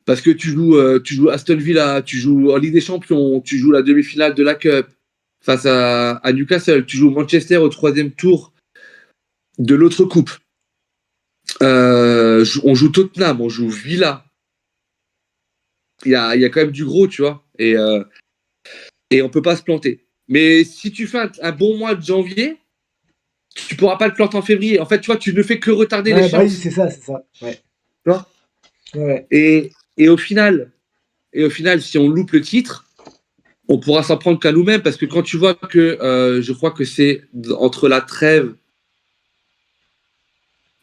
Speaker 2: Parce que tu joues Aston Villa, tu joues en Ligue des Champions, tu joues la demi-finale de la Cup face à Newcastle, tu joues Manchester au 3e tour de l'autre coupe. On joue Tottenham, on joue Villa. Il y a quand même du gros, tu vois. Et on peut pas se planter. Mais si tu fais un bon mois de janvier, tu pourras pas le planter en février. En fait, tu vois, tu ne fais que retarder les
Speaker 1: Bah oui,
Speaker 2: chances.
Speaker 1: c'est ça. Ouais.
Speaker 2: Tu vois.
Speaker 1: Ouais.
Speaker 2: Et au final, si on loupe le titre, on pourra s'en prendre qu'à nous-mêmes parce que quand tu vois que je crois que c'est entre la trêve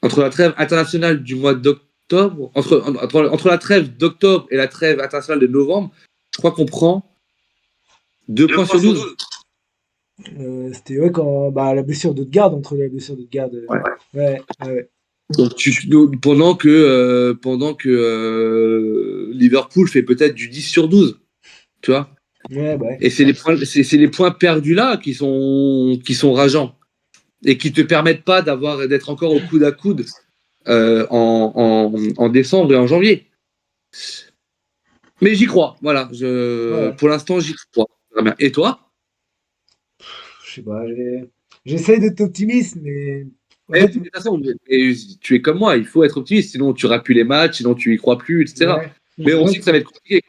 Speaker 2: internationale du mois d'octobre, entre la trêve d'octobre et la trêve internationale de novembre, je crois qu'on prend 2 points sur 12.
Speaker 1: C'était quand la blessure d'Odegaard, entre la blessure d'Odegaard. Ouais.
Speaker 2: Donc, pendant que Liverpool fait peut-être du 10 sur 12, tu vois.
Speaker 1: Ouais, bah ouais.
Speaker 2: Et c'est les points perdus là qui sont rageants et qui te permettent pas d'être encore au coude à coude en décembre et en janvier. Mais j'y crois, voilà.
Speaker 1: Ouais.
Speaker 2: Pour l'instant, j'y crois. Très bien. Et toi?
Speaker 1: Je sais pas, j'essaye d'être optimiste, mais en
Speaker 2: De
Speaker 1: fait,
Speaker 2: toute façon, tu es comme moi, il faut être optimiste, sinon tu rates plus les matchs, sinon tu y crois plus, etc.
Speaker 1: ouais.
Speaker 2: Mais on sait que ça va être compliqué.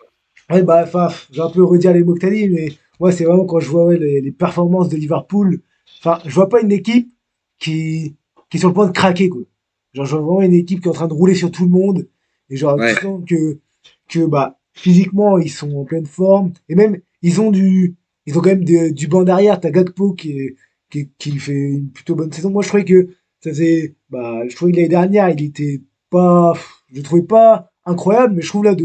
Speaker 1: Ouais, bah, enfin, je vais un peu redire les mots que t'as dit, mais moi, c'est vraiment quand je vois les performances de Liverpool. Enfin, je vois pas une équipe qui est sur le point de craquer, quoi. Genre, je vois vraiment une équipe qui est en train de rouler sur tout le monde. Et genre, tu
Speaker 2: Ouais.
Speaker 1: sens que physiquement, ils sont en pleine forme. Et même, ils ont quand même du banc derrière. T'as Gakpo qui fait une plutôt bonne saison. Moi, je trouvais que je trouvais que l'année dernière, je le trouvais pas incroyable, mais je trouve là,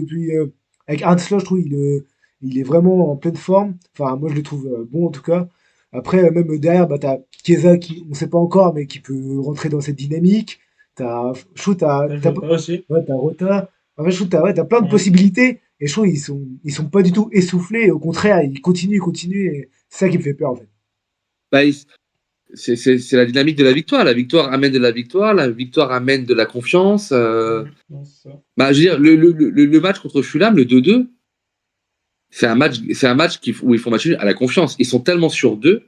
Speaker 1: avec Arne Slot, je trouve il est vraiment en pleine forme. Enfin, moi je le trouve bon en tout cas. Après, même derrière, bah, t'as Chiesa qui, on sait pas encore, mais qui peut rentrer dans cette dynamique. Je trouve
Speaker 3: Là, je vois pas aussi.
Speaker 1: ouais, t'as Rota. En fait, je trouve ouais, t'as plein de
Speaker 3: Mm.
Speaker 1: possibilités. Et je trouve ils sont pas du tout essoufflés. Au contraire, ils continuent. Et c'est ça qui me fait peur en fait.
Speaker 2: Bah, c'est la dynamique de la victoire. La victoire amène de la victoire, la victoire amène de la confiance.
Speaker 3: Ouais, c'est ça.
Speaker 2: Bah, je veux dire, le match contre Fulham, le 2-2, c'est un match où ils font match nul à la confiance. Ils sont tellement sûrs d'eux.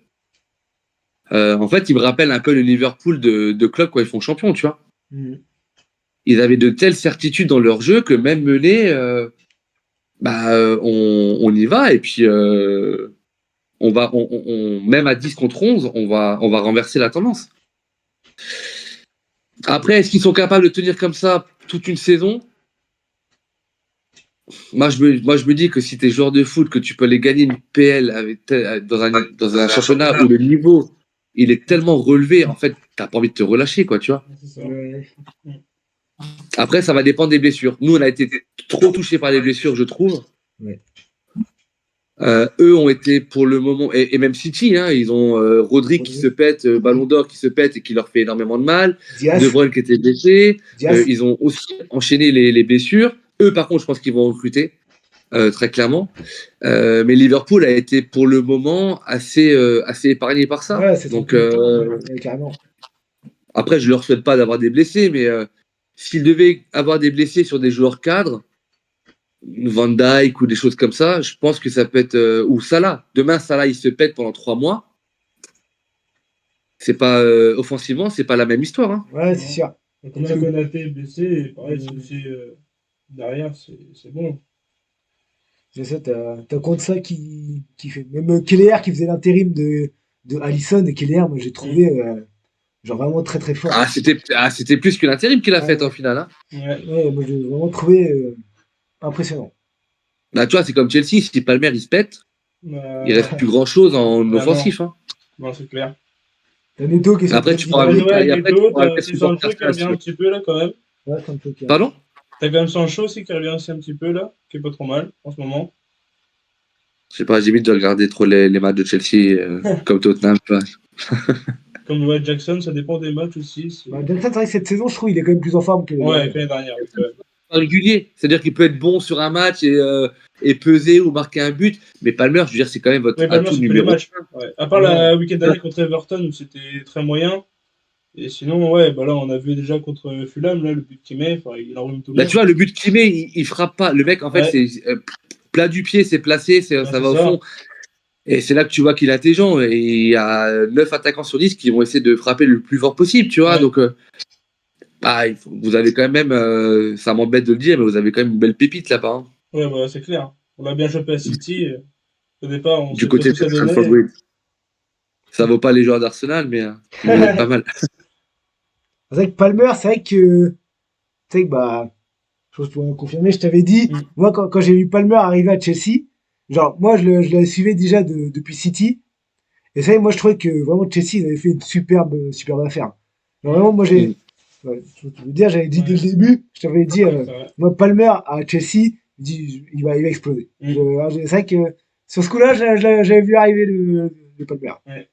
Speaker 2: En fait, ils me rappellent un peu le Liverpool de club quand ils font champion, tu vois.
Speaker 1: Mhm.
Speaker 2: Ils avaient de telles certitudes dans leur jeu que même menés, on y va et puis même à 10 contre 11, on va renverser la tendance. Après, est-ce qu'ils sont capables de tenir comme ça toute une saison? Moi, je me dis que si tu es joueur de foot, que tu peux aller gagner une PL dans un championnat où le niveau il est tellement relevé, en fait, t'as pas envie de te relâcher, quoi, tu vois.
Speaker 3: C'est ça.
Speaker 1: Ouais.
Speaker 2: Après, ça va dépendre des blessures. Nous, on a été trop touchés par les blessures, je trouve.
Speaker 1: Ouais.
Speaker 2: Eux ont été pour le moment, et même City, hein, ils ont Rodri qui se pète, Ballon d'Or qui se pète et qui leur fait énormément de mal.
Speaker 1: Diaz,
Speaker 2: De Bruyne qui était blessé.
Speaker 1: Diaz.
Speaker 2: Ils ont aussi enchaîné les blessures. Eux, par contre, je pense qu'ils vont recruter, très clairement. Mais Liverpool a été pour le moment assez épargné par ça.
Speaker 1: Ouais, c'est
Speaker 2: Donc,
Speaker 1: tranquille. Ouais, carrément.
Speaker 2: après, je leur souhaite pas d'avoir des blessés, mais s'ils devaient avoir des blessés sur des joueurs cadres, Van Dijk ou des choses comme ça, je pense que ça peut être. Ou Salah. Demain, Salah, il se pète pendant 3 mois. C'est pas. Offensivement, c'est pas la même histoire. Hein.
Speaker 1: Ouais, c'est sûr.
Speaker 3: Et comme la Konaté est blessé, et pareil, c'est aussi derrière, c'est bon.
Speaker 1: C'est ça, t'as Konsa qui fait. Même Keller qui faisait l'intérim de Alisson. Et Keller, moi j'ai trouvé genre vraiment très très fort.
Speaker 2: C'était plus que l'intérim qu'il a fait en
Speaker 1: Ouais,
Speaker 2: finale. Hein.
Speaker 3: Ouais.
Speaker 1: ouais, moi j'ai vraiment trouvé impressionnant.
Speaker 2: Là, tu vois, c'est comme Chelsea. Si Palmer, il se pète, il reste plus grand chose en
Speaker 3: Bah non,
Speaker 2: offensif. Hein.
Speaker 3: non, c'est clair.
Speaker 1: T'as Neto qui est sur le
Speaker 2: Après,
Speaker 1: banc
Speaker 2: tu
Speaker 1: d'Ivoire.
Speaker 2: pourras
Speaker 3: Ouais,
Speaker 2: mettre,
Speaker 3: ouais,
Speaker 2: et après, tu
Speaker 3: Neto,
Speaker 2: pourras
Speaker 3: t'as
Speaker 2: mettre
Speaker 3: aussi
Speaker 2: supporter
Speaker 3: Sancho qui
Speaker 2: Arsenal,
Speaker 3: revient
Speaker 2: si tu
Speaker 3: un
Speaker 2: veux.
Speaker 3: petit peu là quand même.
Speaker 1: Ouais, c'est un peu calme.
Speaker 2: Pardon?
Speaker 3: T'as quand même Sancho aussi qui revient aussi un petit peu là, qui est pas trop mal en ce moment.
Speaker 2: Je sais pas, j'évite de regarder trop les matchs de Chelsea comme Tottenham. Tu vois.
Speaker 3: Comme ouais, Jackson, ça dépend des matchs aussi.
Speaker 1: Bah, Jackson, c'est vrai que cette saison, je trouve il est quand même plus en forme que l'année
Speaker 3: Ouais,
Speaker 1: dernière.
Speaker 3: que l'année dernière. Ouais.
Speaker 2: Régulier. C'est-à-dire qu'il peut être bon sur un match et peser ou marquer un but. Mais Palmer, je veux dire, c'est quand même votre
Speaker 3: Ouais, Palmer
Speaker 2: atout
Speaker 3: sur tous les
Speaker 2: numéro
Speaker 3: matchs. Ouais. À part
Speaker 1: Ouais.
Speaker 3: le week-end dernier contre Everton où c'était très moyen. Et sinon, ouais, bah là, on a vu déjà contre Fulham, là, le but qu'il met, enfin, il enrhume tout le
Speaker 2: Bah, tu
Speaker 3: monde.
Speaker 2: vois, le but qu'il met, il frappe pas. Le mec, en fait,
Speaker 3: Ouais,
Speaker 2: c'est plat du pied, c'est placé,
Speaker 3: bah,
Speaker 2: ça
Speaker 3: c'est
Speaker 2: va au
Speaker 3: ça.
Speaker 2: fond. Et c'est là que tu vois qu'il est intelligent. Et il y a 9 attaquants sur 10 qui vont essayer de frapper le plus fort possible, tu vois.
Speaker 3: Ouais,
Speaker 2: Donc, vous avez quand même, ça m'embête de le dire, mais vous avez quand même une belle pépite là-bas. Hein.
Speaker 3: ouais, bah, c'est clair. On l'a bien chopé à City. Au départ, on
Speaker 2: Du
Speaker 3: sait pas ce
Speaker 2: côté
Speaker 3: que
Speaker 2: de
Speaker 3: ça
Speaker 2: Stamford
Speaker 3: donnait.
Speaker 2: Bridge. Ça vaut pas les joueurs d'Arsenal, mais ils vont être pas mal.
Speaker 1: C'est vrai que Palmer, c'est vrai que bah, chose pour confirmer, je t'avais dit,
Speaker 3: Mm.
Speaker 1: moi quand j'ai vu Palmer arriver à Chelsea, genre moi je le suivais déjà depuis City, et ça, moi je trouvais que vraiment Chelsea ils avaient fait une superbe affaire. Genre, vraiment, moi
Speaker 2: Mm.
Speaker 1: ouais, je veux dire, j'avais dit dès
Speaker 3: Ouais,
Speaker 1: le début, je t'avais dit,
Speaker 3: c'est vrai.
Speaker 1: moi Palmer à Chelsea, il va exploser.
Speaker 3: Mm.
Speaker 1: C'est vrai que sur ce coup-là, j'avais vu arriver le Palmer.
Speaker 3: Ouais.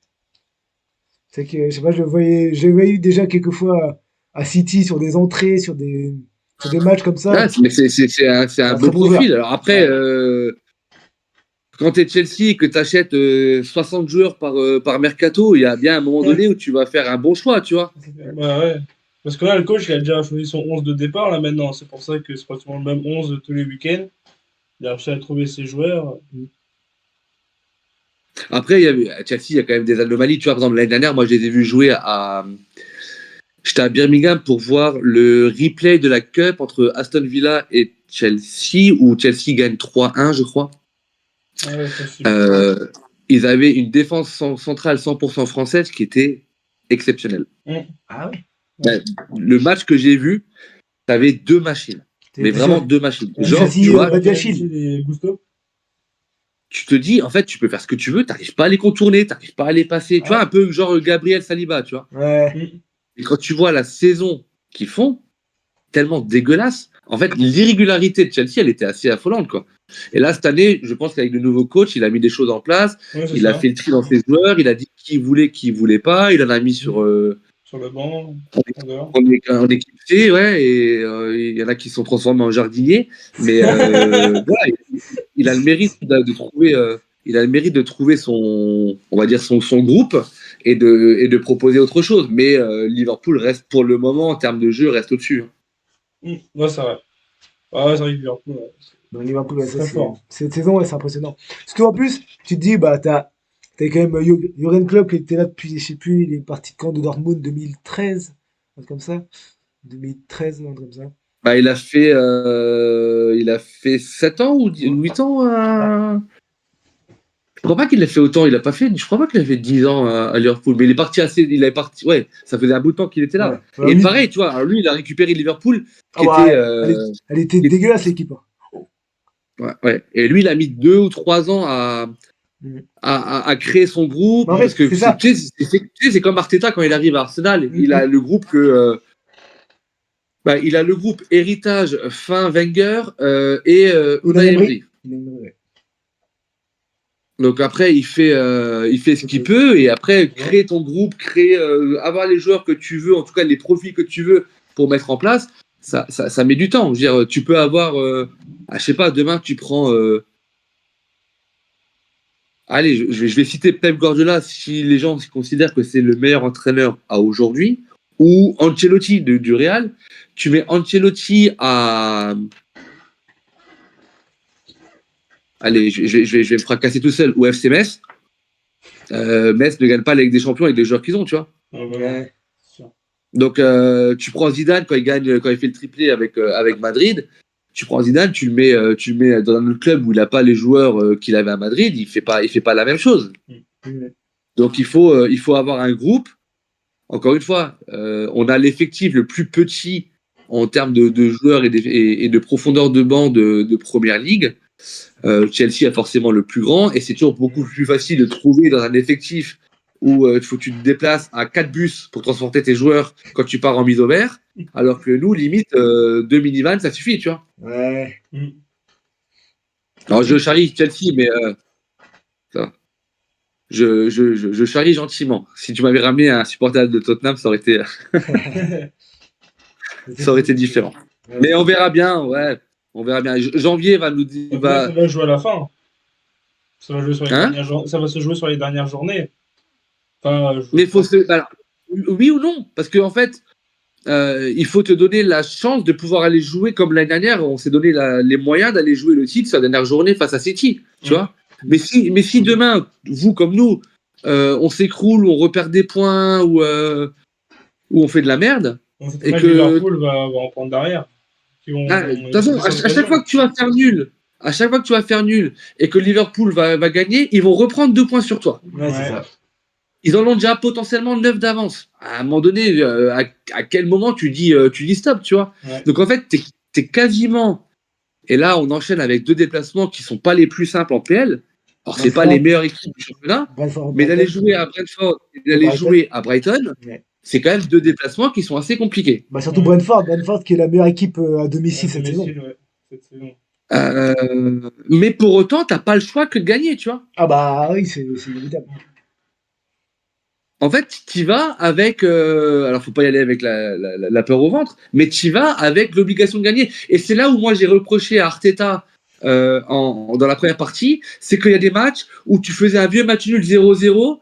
Speaker 1: C'est que, je sais pas, je le voyais déjà quelques fois à City sur des entrées, sur des matchs comme ça.
Speaker 2: Ouais, mais c'est
Speaker 1: C'est
Speaker 2: un
Speaker 1: un
Speaker 2: beau
Speaker 1: très bon joueur.
Speaker 2: profil. Alors après, quand tu es Chelsea et que tu achètes 60 joueurs par mercato, il y a bien un moment donné où tu vas faire un bon choix, tu vois.
Speaker 3: Bah ouais. Parce que là, le coach, il a déjà choisi son 11 de départ, là, maintenant. C'est pour ça que c'est pratiquement le même 11 tous les week-ends. Il a réussi à trouver ses joueurs.
Speaker 2: Après, à Chelsea, il y a quand même des anomalies. Tu vois, par exemple, l'année dernière, moi, je les ai vus jouer j'étais à Birmingham pour voir le replay de la Cup entre Aston Villa et Chelsea, où Chelsea gagne 3-1, je crois.
Speaker 3: Ah ouais, ça, c'est
Speaker 2: Ils avaient une défense centrale 100% française qui était exceptionnelle.
Speaker 1: Ah ouais.
Speaker 2: Ben, le match que j'ai vu, t'avais deux machines.
Speaker 1: T'es
Speaker 2: Mais
Speaker 1: plus
Speaker 2: vraiment
Speaker 1: sûr.
Speaker 2: deux machines.
Speaker 3: Ouais,
Speaker 2: Genre,
Speaker 1: Disasi
Speaker 2: tu vois,
Speaker 1: Badiachil.
Speaker 3: des Gusto.
Speaker 2: tu te dis, en fait, tu peux faire ce que tu veux, t'arrives pas à les contourner, t'arrives pas à les passer. Tu vois, un peu genre Gabriel Saliba, tu vois.
Speaker 1: Ouais.
Speaker 3: Mm.
Speaker 2: Et quand tu vois la saison qu'ils font, tellement dégueulasse. En fait, l'irrégularité de Chelsea, elle était assez affolante, quoi. Et là, cette année, je pense qu'avec le nouveau coach, il a mis des choses en place.
Speaker 3: Ouais, c'est
Speaker 2: Il a
Speaker 3: ça.
Speaker 2: fait le tri dans ses joueurs. Il a dit qui voulait pas. Il en a mis sur
Speaker 3: Sur le banc, en dehors.
Speaker 2: en équipe C, ouais. Et il y en a qui sont transformés en jardiniers. Mais voilà, il a le mérite de trouver. Il a le mérite de trouver son, on va dire son groupe et de proposer autre chose. Mais Liverpool reste pour le moment en termes de jeu reste au-dessus.
Speaker 3: Ouais, c'est vrai. Ah, ouais, c'est vrai que Liverpool,
Speaker 1: Dans Liverpool, ouais,
Speaker 3: c'est
Speaker 1: ça,
Speaker 3: très fort.
Speaker 1: cette saison, ouais, c'est impressionnant. Parce qu'en plus, tu te dis, bah, t'as quand même Jürgen Klopp qui était là depuis, je sais plus, il est parti de quand de Dortmund 2013, un truc comme ça. 2013, un truc comme ça.
Speaker 2: Bah, il a fait 7 ans ou 8 ans à... Je crois pas qu'il l'a fait autant, il a pas fait, je crois pas qu'il a fait 10 ans à Liverpool, mais il est parti assez, il est parti, ouais, ça faisait un bout de temps qu'il était
Speaker 1: Ouais.
Speaker 2: là.
Speaker 1: Alors
Speaker 2: Et
Speaker 1: lui,
Speaker 2: pareil, tu vois, alors lui, il a récupéré Liverpool,
Speaker 1: ah
Speaker 2: qui était,
Speaker 1: ouais, elle était
Speaker 2: qui était-
Speaker 1: dégueulasse l'équipe, hein.
Speaker 2: ouais, ouais. Et lui, il a mis 2 ou 3 ans
Speaker 1: Mhm.
Speaker 2: à créer son groupe,
Speaker 1: Mais en
Speaker 2: parce
Speaker 1: fait,
Speaker 2: que
Speaker 1: c'est ça.
Speaker 2: c'est comme Arteta quand il arrive à Arsenal, il a
Speaker 1: Mhm.
Speaker 2: le groupe il a le groupe héritage fin Wenger et
Speaker 1: Unai
Speaker 2: Unai
Speaker 1: Emery.
Speaker 2: Emery. Donc après, il fait ce qu'il peut et après, créer ton groupe, avoir les joueurs que tu veux, en tout cas les profils que tu veux pour mettre en place, ça met du temps. Je veux dire, tu peux avoir, je sais pas, demain tu prends, allez, je vais citer Pep Guardiola si les gens considèrent que c'est le meilleur entraîneur à aujourd'hui, ou Ancelotti du Real. Tu mets Ancelotti allez, je vais me fracasser tout seul, ou FC Metz. Metz ne gagne pas la Ligue des Champions avec les joueurs qu'ils ont, tu vois.
Speaker 3: Ah, bah, non,
Speaker 1: Ouais.
Speaker 3: c'est sûr.
Speaker 2: Donc, tu prends Zidane quand il fait le triplé avec Madrid. Tu prends Zidane, tu le mets dans un autre club où il n'a pas les joueurs qu'il avait à Madrid. Il fait pas la même chose.
Speaker 1: Mhm.
Speaker 2: Donc, il faut avoir un groupe. Encore une fois, on a l'effectif le plus petit en termes de joueurs et de profondeur de banc de Première Ligue. Chelsea a forcément le plus grand et c'est toujours beaucoup plus facile de trouver dans un effectif où il faut que tu te déplaces à 4 bus pour transporter tes joueurs quand tu pars en mise au vert, alors que nous, limite, 2 minivans, ça suffit, tu vois.
Speaker 1: Ouais.
Speaker 2: Alors, je charrie Chelsea, mais ça va. Je charrie gentiment. Si tu m'avais ramené un supporter de Tottenham, ça aurait été différent.
Speaker 1: Ouais.
Speaker 2: Mais on verra bien, ouais. On verra bien. Janvier va nous dire.
Speaker 3: Après, ça va jouer à la fin. Ça va jouer sur les
Speaker 2: Hein?
Speaker 3: ça va se jouer sur les dernières journées. Enfin, je
Speaker 2: Mais faut
Speaker 3: pense.
Speaker 2: se. Alors, oui ou non? Parce qu'en fait, il faut te donner la chance de pouvoir aller jouer comme l'année dernière. On s'est donné les moyens d'aller jouer le titre sur la dernière journée face à City, tu vois. Mais si demain, vous comme nous, on s'écroule, on repère des points ou on fait de la merde,
Speaker 3: On sait très
Speaker 2: et
Speaker 3: bien que
Speaker 2: que
Speaker 3: Liverpool va en prendre derrière.
Speaker 2: de toute
Speaker 3: Ils vont
Speaker 2: façon,
Speaker 3: sauter sur
Speaker 2: à chaque
Speaker 3: l'occasion.
Speaker 2: fois que tu vas faire nul, à chaque fois que tu vas faire nul et que Liverpool va gagner, ils vont reprendre 2 points sur toi.
Speaker 1: Ouais, c'est
Speaker 3: Ouais.
Speaker 1: ça.
Speaker 2: Ils en ont déjà potentiellement 9 d'avance. À un moment donné, à quel moment tu dis stop, tu vois.
Speaker 3: Ouais.
Speaker 2: Donc en fait, t'es quasiment. Et là, on enchaîne avec 2 déplacements qui sont pas les plus simples en PL. Alors, c'est pas les meilleures équipes du championnat,
Speaker 1: Brentford,
Speaker 2: mais d'aller
Speaker 1: Brighton.
Speaker 2: jouer à Brentford et d'aller
Speaker 1: Brighton.
Speaker 2: jouer à Brighton,
Speaker 1: Ouais.
Speaker 2: c'est quand même 2 déplacements qui sont assez compliqués.
Speaker 1: Bah, surtout
Speaker 3: Ouais.
Speaker 1: Brentford qui est la meilleure équipe à domicile cette saison.
Speaker 3: Domicile, ouais, cette saison.
Speaker 2: Mais pour autant, t'as pas le choix que de gagner, tu vois.
Speaker 1: Ah bah oui, c'est inévitable.
Speaker 2: En fait, tu vas avec. Alors, faut pas y aller avec la peur au ventre, mais tu vas avec l'obligation de gagner. Et c'est là où moi j'ai reproché à Arteta dans la première partie, c'est qu'il y a des matchs où tu faisais un vieux match nul 0-0,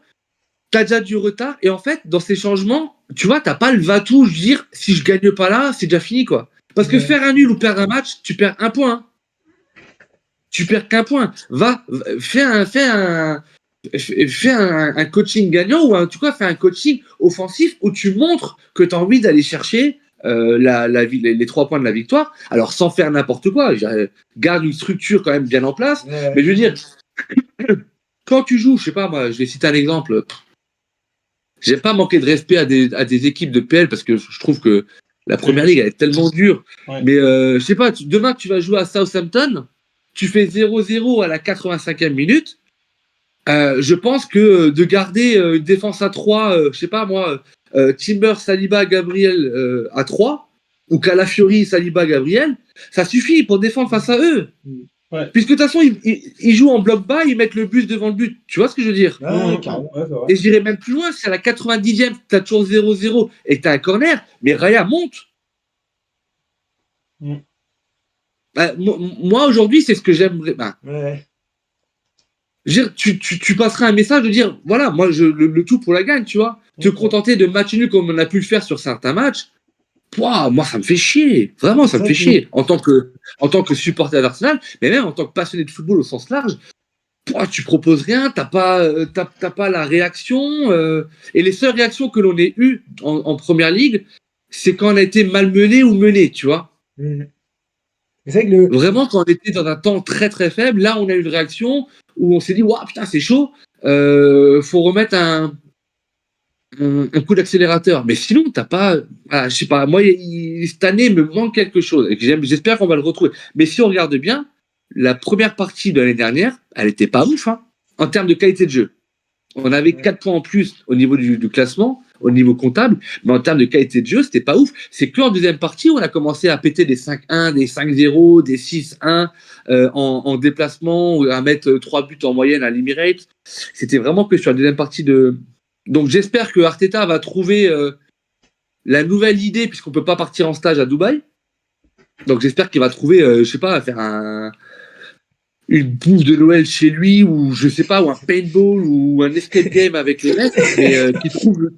Speaker 2: t'as déjà du retard, et en fait, dans ces changements, tu vois, t'as pas le va-tout, je veux dire, si je gagne pas là, c'est déjà fini, quoi. Parce que
Speaker 3: Ouais.
Speaker 2: faire un nul ou perdre un match, tu perds un point. Hein. Tu perds qu'un point. Fais un coaching gagnant ou en tout cas fais un coaching offensif où tu montres que tu as envie d'aller chercher les 3 points de la victoire. Alors sans faire n'importe quoi, garde une structure quand même bien en place.
Speaker 1: Ouais.
Speaker 2: Mais je veux dire, quand tu joues, je sais pas moi, je vais citer un exemple. J'ai pas manqué de respect à des équipes de PL parce que je trouve que la première ligue elle est tellement dure.
Speaker 3: Ouais.
Speaker 2: Mais je sais pas, demain tu vas jouer à Southampton, tu fais 0-0 à la 85e minute. Je pense que de garder une défense à 3, je sais pas moi, Timber, Saliba, Gabriel à 3, ou Calafiori, Saliba, Gabriel, ça suffit pour défendre face à eux.
Speaker 3: Ouais.
Speaker 2: Puisque de toute façon, ils jouent en bloc bas, ils mettent le bus devant le but. Tu vois ce que je veux dire?
Speaker 1: Ouais, carrément.
Speaker 3: Ouais, c'est vrai.
Speaker 2: Et j'irais même plus loin, si à la 90e, tu as toujours 0-0 et que tu as un corner, mais Raya monte.
Speaker 3: Mm.
Speaker 2: Moi, aujourd'hui, c'est ce que j'aime.
Speaker 1: Ouais.
Speaker 2: Je veux dire, tu passeras un message de dire, voilà, moi, le tout pour la gagne, tu vois. Te contenter de match nul comme on a pu le faire sur certains matchs, moi, ça me fait chier. Vraiment, ça me fait chier. En tant que supporter d'Arsenal, mais même en tant que passionné de football au sens large, tu proposes rien, t'as pas la réaction. Et les seules réactions que l'on ait eues en première ligue, c'est quand on a été malmené ou mené, tu vois.
Speaker 1: Mais c'est vrai que
Speaker 2: Vraiment, quand on était dans un temps très très faible, là, on a eu une réaction où on s'est dit, waouh, putain, c'est chaud, faut remettre un coup d'accélérateur. Mais sinon, t'as pas. Je sais pas, moi, cette année, il me manque quelque chose. Et j'espère qu'on va le retrouver. Mais si on regarde bien, la première partie de l'année dernière, elle était pas ouf, hein, en termes de qualité de jeu. On avait 4 points en plus au niveau du classement, au niveau comptable, mais en termes de qualité de jeu, c'était pas ouf. C'est qu'en deuxième partie, on a commencé à péter des 5-1, des 5-0, des 6-1 en déplacement, à mettre 3 buts en moyenne à l'Emirates. C'était vraiment que sur la deuxième partie de. Donc j'espère que Arteta va trouver la nouvelle idée, puisqu'on peut pas partir en stage à Dubaï. Donc j'espère qu'il va trouver, je sais pas, faire une bouffe de Noël chez lui, ou je sais pas, ou un paintball, ou un escape game avec les mecs, mais qui trouve le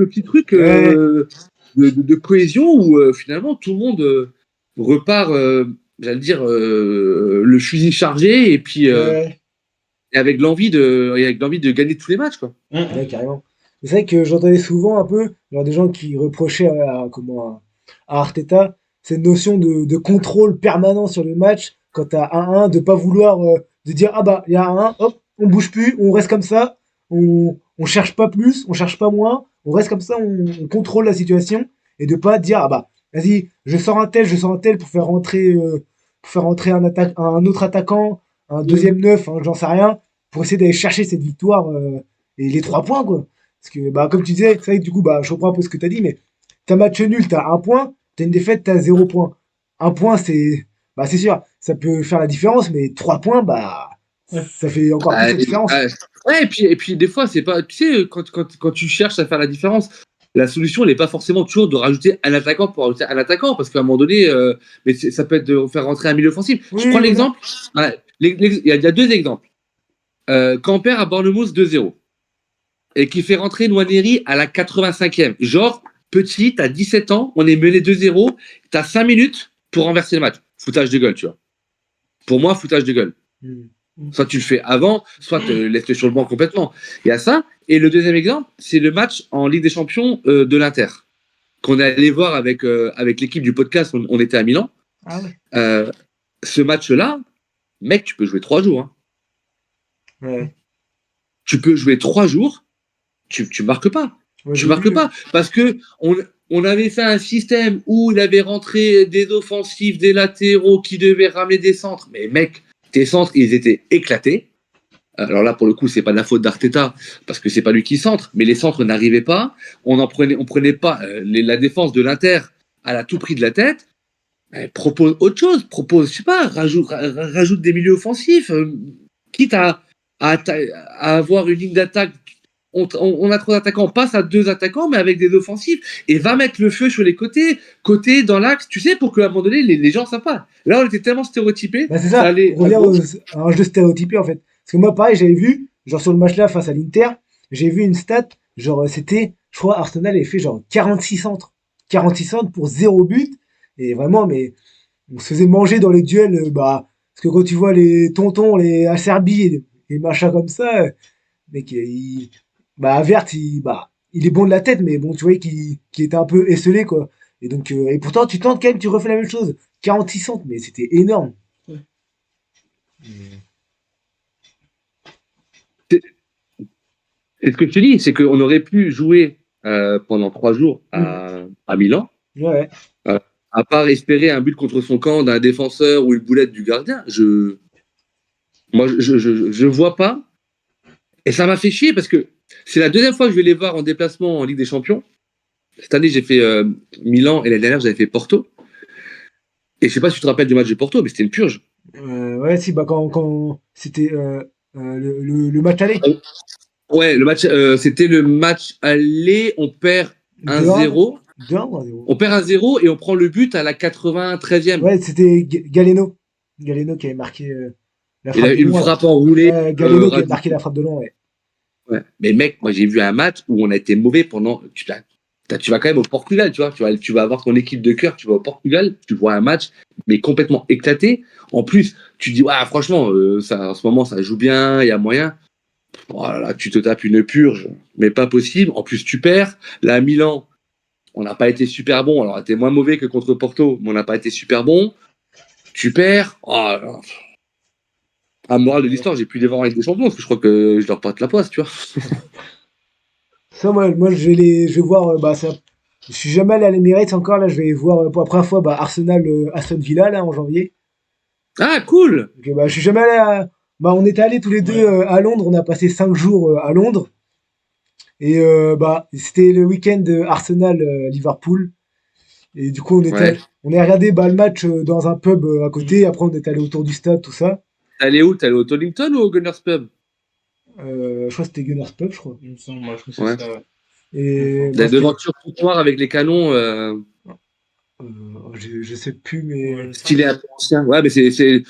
Speaker 2: petit truc de cohésion où finalement tout le monde repart, j'allais dire, le fusil chargé, et puis et avec l'envie de gagner tous les matchs, quoi.
Speaker 1: Ouais, carrément. C'est vrai que j'entendais souvent un peu, genre des gens qui reprochaient à Arteta cette notion de contrôle permanent sur le match quand t'as 1-1, de pas vouloir de dire ah bah il y a 1-1, hop, on bouge plus, on reste comme ça, on cherche pas plus, on cherche pas moins, on reste comme ça, on contrôle la situation et de pas dire ah bah vas-y, je sors un tel pour faire rentrer un autre attaquant, un deuxième neuf, hein, j'en sais rien, pour essayer d'aller chercher cette victoire. Et les 3 points, quoi. Parce que, bah, comme tu disais, c'est vrai que du coup, bah, je reprends un peu ce que tu as dit, mais t'as match nul, t'as 1 point, t'as une défaite, t'as 0 point. 1 point, c'est sûr, ça peut faire la différence, mais 3 points, bah, ça fait encore plus la différence.
Speaker 2: Ouais, et puis des fois, c'est pas. Tu sais, quand tu cherches à faire la différence, la solution n'est pas forcément toujours de rajouter un attaquant pour rajouter un attaquant, parce qu'à un moment donné, mais ça peut être de faire rentrer un milieu offensif.
Speaker 1: Oui,
Speaker 2: Je prends
Speaker 1: voilà.
Speaker 2: l'exemple. Ouais, il y a 2 exemples. Quand on perd à Bournemouth 2-0 et qui fait rentrer Nwaneri à la 85e. Genre, petit, t'as 17 ans, on est mené 2-0, t'as 5 minutes pour renverser le match. Foutage de gueule, tu vois. Pour moi, foutage de gueule. Soit tu le fais avant, soit laisse-le sur le banc complètement. Il y a ça. Et le deuxième exemple, c'est le match en Ligue des Champions de l'Inter, qu'on est allé voir avec l'équipe du podcast. On était à Milan.
Speaker 1: Ah ouais.
Speaker 2: Ce match-là, mec, tu peux jouer 3 jours. Hein.
Speaker 1: Ouais.
Speaker 2: Tu peux jouer 3 jours, tu marques pas.
Speaker 1: Ouais,
Speaker 2: Tu
Speaker 1: j'ai
Speaker 2: marques
Speaker 1: vu.
Speaker 2: pas. Parce que on avait fait un système où il avait rentré des offensifs, des latéraux qui devaient ramener des centres. Mais mec, tes centres, ils étaient éclatés. Alors là, pour le coup, c'est pas de la faute d'Arteta, parce que c'est pas lui qui centre, mais les centres n'arrivaient pas. On prenait pas la défense de l'Inter à la tout prix de la tête. Propose autre chose, je sais pas, rajoute des milieux offensifs, quitte à avoir une ligne d'attaque. On a 3 attaquants, on passe à 2 attaquants, mais avec des offensifs, et va mettre le feu sur les côtés dans l'axe, tu sais, pour qu'à un moment donné, les gens savent pas. Là, on était tellement stéréotypés,
Speaker 1: Bah, c'est
Speaker 2: ça
Speaker 1: ça,
Speaker 2: allait
Speaker 1: on
Speaker 2: à
Speaker 1: revient
Speaker 2: gauche.
Speaker 1: à un jeu stéréotypé, en fait. Parce que moi, pareil, j'avais vu, genre sur le match-là face à l'Inter, j'ai vu une stat, genre c'était, je crois, Arsenal avait fait genre 46 centres. 46 centres pour 0 but. Et vraiment, mais on se faisait manger dans les duels, bah, parce que quand tu vois les tontons, les Acerbi et les machins comme ça, mec, bah, Avert, il est bon de la tête, mais bon, tu vois qu'il était un peu esselé, quoi. Et donc, et pourtant, tu tentes quand même, tu refais la même chose. 46 centres, mais c'était énorme.
Speaker 2: Et ce que je te dis, c'est qu'on aurait pu jouer pendant 3 jours
Speaker 1: Mm.
Speaker 2: à Milan,
Speaker 1: Ouais,
Speaker 2: euh, à part espérer un but contre son camp d'un défenseur ou une boulette du gardien. Moi, je vois pas. Et ça m'a fait chier parce que c'est la deuxième fois que je vais les voir en déplacement en Ligue des Champions. Cette année, j'ai fait Milan, et l'année dernière, j'avais fait Porto. Et je sais pas si tu te rappelles du match de Porto, mais c'était une purge.
Speaker 1: Ouais, si, bah quand c'était le match aller,
Speaker 2: Ouais, c'était le match aller, on perd
Speaker 1: 2-1, non?
Speaker 2: 1-0.
Speaker 1: 2-1 ou 1-0?
Speaker 2: On perd 1-0 et on prend le but à la 93e.
Speaker 1: Ouais, c'était Galeno. Galeno qui avait marqué la
Speaker 2: Il
Speaker 1: frappe
Speaker 2: a
Speaker 1: de
Speaker 2: une
Speaker 1: loin, là.
Speaker 2: frappe enroulée,
Speaker 1: Ouais, Galeno qui avait marqué
Speaker 2: radicale.
Speaker 1: la frappe de loin, ouais.
Speaker 2: Ouais. Mais mec, moi j'ai vu un match où on a été mauvais pendant. Tu vas quand même au Portugal, tu vas avoir ton équipe de cœur, tu vas au Portugal, tu vois un match, mais complètement éclaté. En plus, tu dis, ouais, franchement, ça, en ce moment, ça joue bien, il y a moyen. Oh là là, tu te tapes une purge, mais pas possible. En plus, tu perds. Là, à Milan, on n'a pas été super bon. Alors, on était moins mauvais que contre Porto, mais on n'a pas été super bon. Tu perds. Oh là là. À morale de l'histoire, j'ai plus les voir avec des champions parce que je crois que je leur porte la poisse, tu vois.
Speaker 1: Ça, moi je vais voir, bah, ça, je suis jamais allé à l'Emirates encore, là, je vais voir pour la première fois bah, Arsenal, Aston Villa, là, en janvier.
Speaker 2: Ah, cool!
Speaker 1: Donc, bah, je suis jamais allé bah, on était allés tous les deux
Speaker 3: Ouais.
Speaker 1: à Londres, on a passé 5 jours à Londres. Et bah, c'était le week-end de Arsenal-Liverpool. Et du coup,
Speaker 2: Ouais.
Speaker 1: on a regardé bah, le match dans un pub à
Speaker 3: Mm.
Speaker 1: côté. Après, on est allé autour du stade, tout ça.
Speaker 2: T'es allé où? T'es allé au Tollington ou au Gunners Pub?
Speaker 1: Je crois que c'était Gunners Pub, je crois.
Speaker 3: Il me semble, moi, je crois que c'est
Speaker 2: Ouais.
Speaker 3: ça, ouais.
Speaker 1: Et bah,
Speaker 2: La
Speaker 1: c'était.
Speaker 2: devanture toute noire avec les canons
Speaker 1: Je sais plus, mais.
Speaker 3: Ouais, je crois que
Speaker 2: stylés un peu anciens. Ouais, mais c'est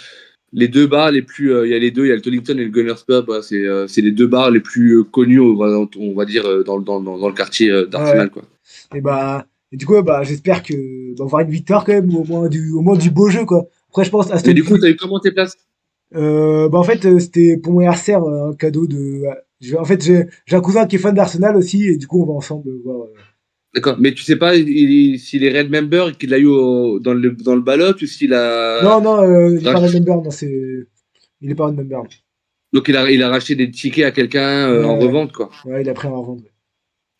Speaker 2: les deux bars les plus. Il y a les deux, il y a le Tollington et le Gunners Pub. Ouais, c'est les deux bars les plus connus, on va dire, dans le quartier
Speaker 1: Ouais.
Speaker 2: d'Arsenal, quoi.
Speaker 1: Et bah. Et du coup, ouais, bah, j'espère que bah, on va avoir une victoire quand même, ou au moins du beau jeu, quoi. Après, je pense
Speaker 2: Mais
Speaker 1: Aston
Speaker 2: du coup,
Speaker 1: Villa.
Speaker 2: t'as eu comment tes places?
Speaker 1: Bah, en fait, c'était pour mon anniversaire un cadeau de. En fait, j'ai un cousin qui est fan d'Arsenal aussi, et du coup, on va ensemble voir.
Speaker 2: D'accord. Mais tu sais pas s'il est Red Member, qu'il a eu dans le ballot ou s'il a.
Speaker 1: Non, non, il est pas Red Member, non, c'est. Il est pas Red Member.
Speaker 2: Donc il a racheté des tickets à quelqu'un
Speaker 1: Ouais,
Speaker 2: en
Speaker 1: ouais.
Speaker 2: revente, quoi.
Speaker 1: Ouais, il a pris un revendre.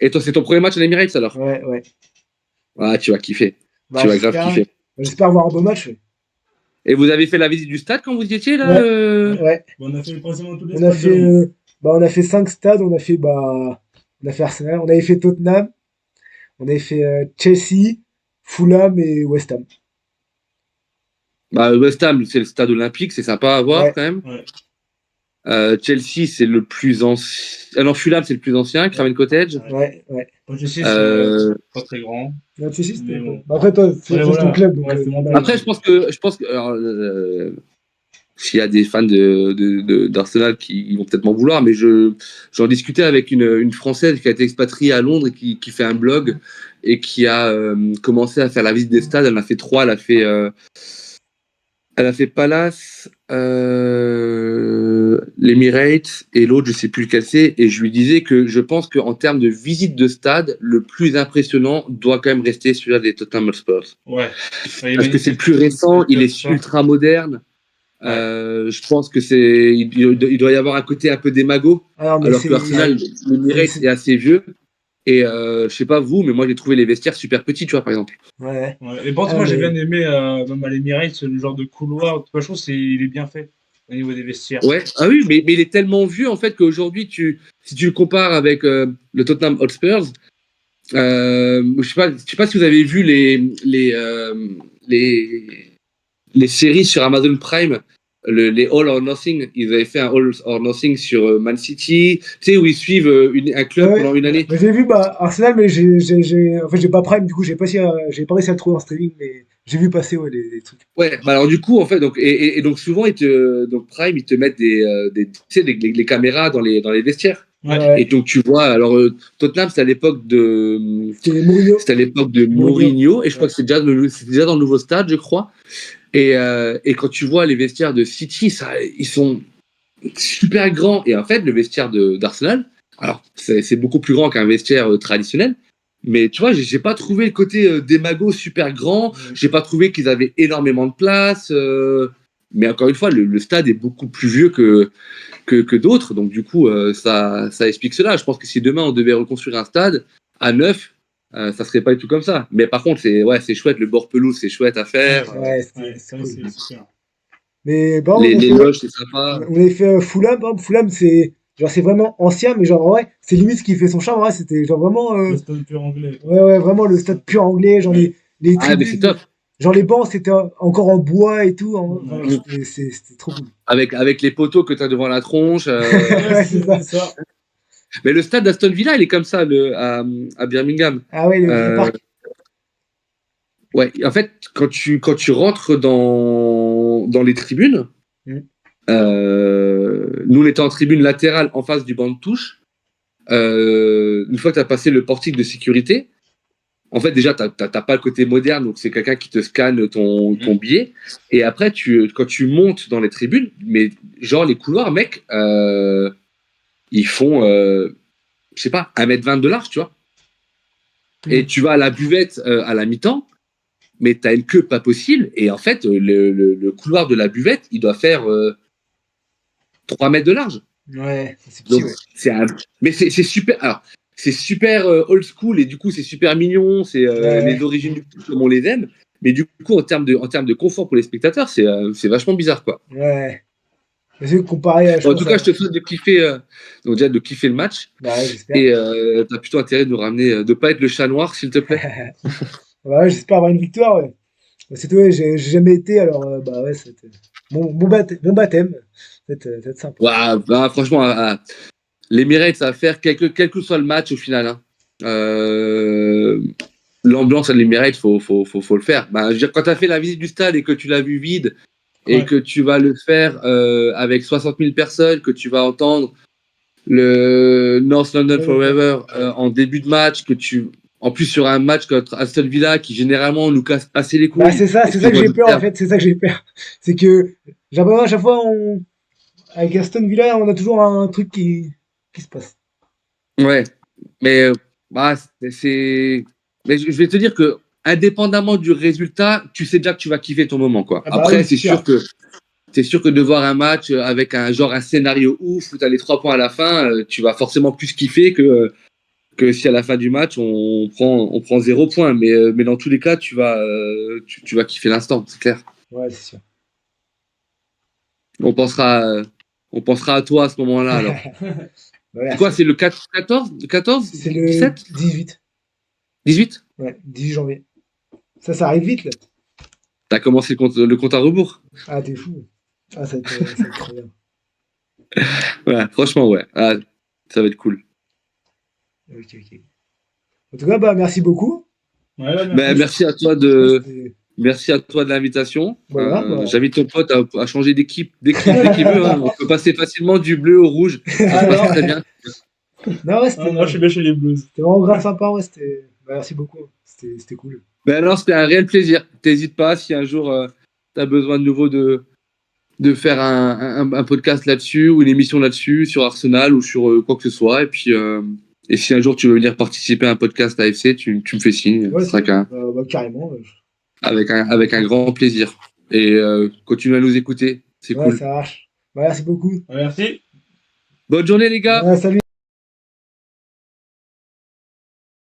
Speaker 2: Et toi, c'est ton premier match à l'Emirates alors?
Speaker 1: Ouais, ouais.
Speaker 2: Ah, tu vas kiffer.
Speaker 1: Bah,
Speaker 2: Tu vas grave kiffer.
Speaker 1: j'espère voir un beau match. Ouais.
Speaker 2: Et vous avez fait la visite du stade quand vous y étiez là
Speaker 1: Ouais, ouais.
Speaker 3: Bon, on a fait quasiment tous les
Speaker 1: On a
Speaker 3: stades de
Speaker 1: fait,
Speaker 3: Londres.
Speaker 1: on a fait 5 stades. On a fait Arsenal, on avait fait Tottenham, on avait fait Chelsea, Fulham et West Ham.
Speaker 2: Bah, West Ham, c'est le stade olympique, c'est sympa à voir
Speaker 1: Ouais,
Speaker 2: quand même.
Speaker 3: Ouais.
Speaker 2: Chelsea, c'est le plus ancien. Ah non, Fulham, c'est le plus ancien,
Speaker 3: Ouais.
Speaker 2: Craven Cottage.
Speaker 3: Ouais.
Speaker 1: ouais, ouais.
Speaker 3: Pochettino, c'est
Speaker 2: Euh,
Speaker 3: pas très grand,
Speaker 1: Non, Chelsea, c'était
Speaker 3: mais
Speaker 1: bon.
Speaker 3: bon.
Speaker 1: Bah, après, toi,
Speaker 3: Ouais,
Speaker 1: c'est ton
Speaker 3: voilà.
Speaker 1: club, donc
Speaker 3: Ouais, c'est mon
Speaker 1: normal.
Speaker 3: club.
Speaker 2: Après, je pense que alors, s'il y a des fans d'Arsenal qui vont peut-être m'en vouloir, mais j'en discutais avec une Française qui a été expatriée à Londres et qui fait un blog et qui a commencé à faire la visite des stades. Elle en a fait trois. Elle a fait Palace, l'Emirates et l'autre, je sais plus lequel c'est. Et je lui disais que je pense qu'en termes de visite de stade, le plus impressionnant doit quand même rester celui-là des Tottenham Hotspur.
Speaker 3: Ouais. Ouais, il est
Speaker 2: Parce que c'est le
Speaker 3: magnifique.
Speaker 2: plus récent, il est
Speaker 3: Ça.
Speaker 2: ultra moderne.
Speaker 3: Ouais.
Speaker 2: Je pense que il doit y avoir un côté un peu démago,
Speaker 1: Alors, mais
Speaker 2: alors que Arsenal, l'Emirates est assez vieux. Et je sais pas vous, mais moi j'ai trouvé les vestiaires super petits, tu vois, par exemple.
Speaker 1: ouais.
Speaker 3: Ouais. Et pourtant,
Speaker 1: Ah,
Speaker 3: moi, j'ai
Speaker 1: mais
Speaker 3: bien aimé, même à l'Emirates, le genre de couloir. Je trouve il est bien fait au niveau des vestiaires.
Speaker 2: Ouais, ah oui, mais il est tellement vieux en fait qu'aujourd'hui, si tu le compares avec le Tottenham Hotspur, je sais pas si vous avez vu les, les séries sur Amazon Prime, les All or Nothing. Ils avaient fait un All or Nothing sur Man City, tu sais, où ils suivent un club
Speaker 1: ouais.
Speaker 2: pendant une année.
Speaker 1: Mais j'ai vu bah, Arsenal, mais en fait, j'ai pas Prime, du coup, j'ai pas réussi à le trouver en streaming, mais j'ai vu passer ouais, les trucs.
Speaker 2: Ouais, bah alors du coup, en fait, et donc souvent, donc Prime, ils te mettent tu sais, les caméras dans les vestiaires.
Speaker 3: Ouais.
Speaker 2: Et
Speaker 1: Ouais.
Speaker 2: donc tu vois, alors Tottenham,
Speaker 1: C'était Mourinho.
Speaker 2: c'était à l'époque de
Speaker 1: Mourinho.
Speaker 2: Mourinho, et je crois
Speaker 1: Ouais.
Speaker 2: que c'est déjà dans le nouveau stade, je crois. Et quand tu vois les vestiaires de City, ils sont super grands. Et en fait, le vestiaire d'Arsenal, alors c'est beaucoup plus grand qu'un vestiaire traditionnel. Mais tu vois, j'ai pas trouvé le côté démago super grand. J'ai pas trouvé qu'ils avaient énormément de place. Mais encore une fois, le stade est beaucoup plus vieux que d'autres. Donc du coup, ça explique cela. Je pense que si demain on devait reconstruire un stade à neuf, ça serait pas du tout comme ça. Mais par contre, c'est chouette. Le bord pelouse, c'est chouette à
Speaker 3: Ouais,
Speaker 2: faire.
Speaker 1: Ouais,
Speaker 3: ouais,
Speaker 1: c'est
Speaker 3: ça,
Speaker 1: cool.
Speaker 3: c'est super.
Speaker 1: Mais bon,
Speaker 2: Les loges, c'est sympa.
Speaker 1: on avait fait Fulham. Par exemple, Fulham, c'est vraiment ancien, mais genre, ouais, c'est limite ce qui fait son charme. Ouais, c'était genre vraiment.
Speaker 3: Le stade pur anglais, quoi.
Speaker 1: Ouais, ouais, vraiment le stade pur anglais. Genre,
Speaker 3: Ouais.
Speaker 1: les
Speaker 2: Ah, mais c'est
Speaker 1: tribunes.
Speaker 2: top.
Speaker 1: Genre les bancs, c'était encore en bois et tout. Enfin,
Speaker 3: Ouais.
Speaker 1: c'était trop cool.
Speaker 2: Avec les poteaux que tu as devant la tronche.
Speaker 1: Ouais, c'est ça.
Speaker 3: c'est ça.
Speaker 2: Mais le stade d'Aston Villa, il est comme ça à Birmingham.
Speaker 1: Ah ouais, le parc.
Speaker 2: Ouais, en fait, quand tu rentres dans les tribunes,
Speaker 1: Mm.
Speaker 2: nous on était en tribune latérale en face du banc de touche. Une fois que tu as passé le portique de sécurité, en fait, déjà, tu n'as pas le côté moderne, donc c'est quelqu'un qui te scanne ton billet. Et après, quand tu montes dans les tribunes, mais genre les couloirs, mec, ils font, je sais pas, 1,20 m de large, tu vois. Et tu vas à la buvette à la mi-temps, mais tu as une queue pas possible. Et en fait, le couloir de la buvette, il doit faire 3 mètres de large.
Speaker 1: Ouais, c'est petit,
Speaker 2: Donc,
Speaker 1: ouais.
Speaker 2: mais c'est super. Alors, c'est super old school et du coup, c'est super mignon. C'est
Speaker 1: Ouais,
Speaker 2: les origines du foot comme on les aime. Mais du coup, en termes de confort pour les spectateurs, c'est vachement bizarre, quoi.
Speaker 1: ouais. Parce que comparé à, je
Speaker 2: Bon, en tout
Speaker 1: pense
Speaker 2: cas,
Speaker 1: à...
Speaker 2: je te souhaite de kiffer, donc déjà de kiffer le match.
Speaker 1: Bah ouais, j'espère.
Speaker 2: Et t'as plutôt intérêt de nous ramener, de pas être le chat noir, s'il te plaît.
Speaker 1: Bah ouais, j'espère avoir une victoire, ouais. C'est tout, ouais, j'ai jamais été, alors bah ouais, c'était bon baptême. C'est sympa.
Speaker 2: Ouais, bah, franchement, l'Emirates à faire, quel que soit le match au final. Hein. L'ambiance à l'Emirates, faut le faire. Bah, je veux dire, quand tu as fait la visite du stade et que tu l'as vu vide et
Speaker 3: Ouais.
Speaker 2: que tu vas le faire avec 60 000 personnes, que tu vas entendre le North London
Speaker 1: Ouais,
Speaker 2: Forever en début de match, en plus sur un match contre Aston Villa qui généralement nous casse assez les
Speaker 1: bah
Speaker 2: couilles.
Speaker 1: c'est ça que
Speaker 2: Excuse-moi
Speaker 1: j'ai
Speaker 2: du
Speaker 1: peur en
Speaker 2: terme.
Speaker 1: fait, c'est ça que j'ai peur. C'est que j'ai l'impression à chaque fois, avec Aston Villa, on a toujours un truc qui se passe.
Speaker 2: Ouais, mais bah, mais je vais te dire que indépendamment du résultat, tu sais déjà que tu vas kiffer ton moment, quoi.
Speaker 1: Ah bah
Speaker 2: Après,
Speaker 1: oui, c'est
Speaker 2: c'est
Speaker 1: sûr.
Speaker 2: sûr que de voir un match avec un scénario ouf où tu as les 3 points à la fin, tu vas forcément plus kiffer que si à la fin du match on prend 0 point. Mais dans tous les cas, tu vas kiffer l'instant, c'est clair.
Speaker 1: Ouais, c'est sûr.
Speaker 2: On pensera, euh, on pensera à toi à ce moment-là alors.
Speaker 1: Bah,
Speaker 2: C'est quoi,
Speaker 1: merci.
Speaker 2: c'est le 14,
Speaker 1: C'est le
Speaker 2: 17,
Speaker 1: 18.
Speaker 2: 18?
Speaker 1: Ouais, 18 janvier. Ça arrive vite là.
Speaker 2: T'as commencé le compte à rebours?
Speaker 1: Ah, t'es fou. Ah, ça va être trop bien.
Speaker 2: Ouais, franchement, ouais. Ah, ça va être cool.
Speaker 1: Ok, ok. En tout cas, bah merci beaucoup.
Speaker 3: Ouais, ouais,
Speaker 2: Ben,
Speaker 3: merci.
Speaker 2: merci à toi de l'invitation.
Speaker 1: Voilà, bah.
Speaker 2: J'invite ton pote à changer d'équipe dès qu'il veut. Hein. On peut passer facilement du bleu au rouge. Ça se
Speaker 1: Ah
Speaker 2: passe
Speaker 1: non,
Speaker 2: très bien.
Speaker 1: non, ouais,
Speaker 3: Ah, moi, je suis bien chez les Blues.
Speaker 1: c'était vraiment grave sympa, ouais, bah, merci beaucoup. C'était cool.
Speaker 2: Ben alors, c'était un réel plaisir. T'hésites pas si un jour tu as besoin de nouveau de faire un podcast là-dessus ou une émission là-dessus sur Arsenal ou sur quoi que ce soit. Et si un jour tu veux venir participer à un podcast AFC, tu me fais signe.
Speaker 1: Ouais,
Speaker 2: Ce sera
Speaker 1: bah, carrément.
Speaker 2: avec un grand plaisir. Et continue à nous écouter. C'est
Speaker 1: Ouais,
Speaker 2: cool.
Speaker 1: ça marche. Bah, merci beaucoup.
Speaker 3: Merci.
Speaker 2: Bonne journée, les gars!
Speaker 1: Ouais, salut.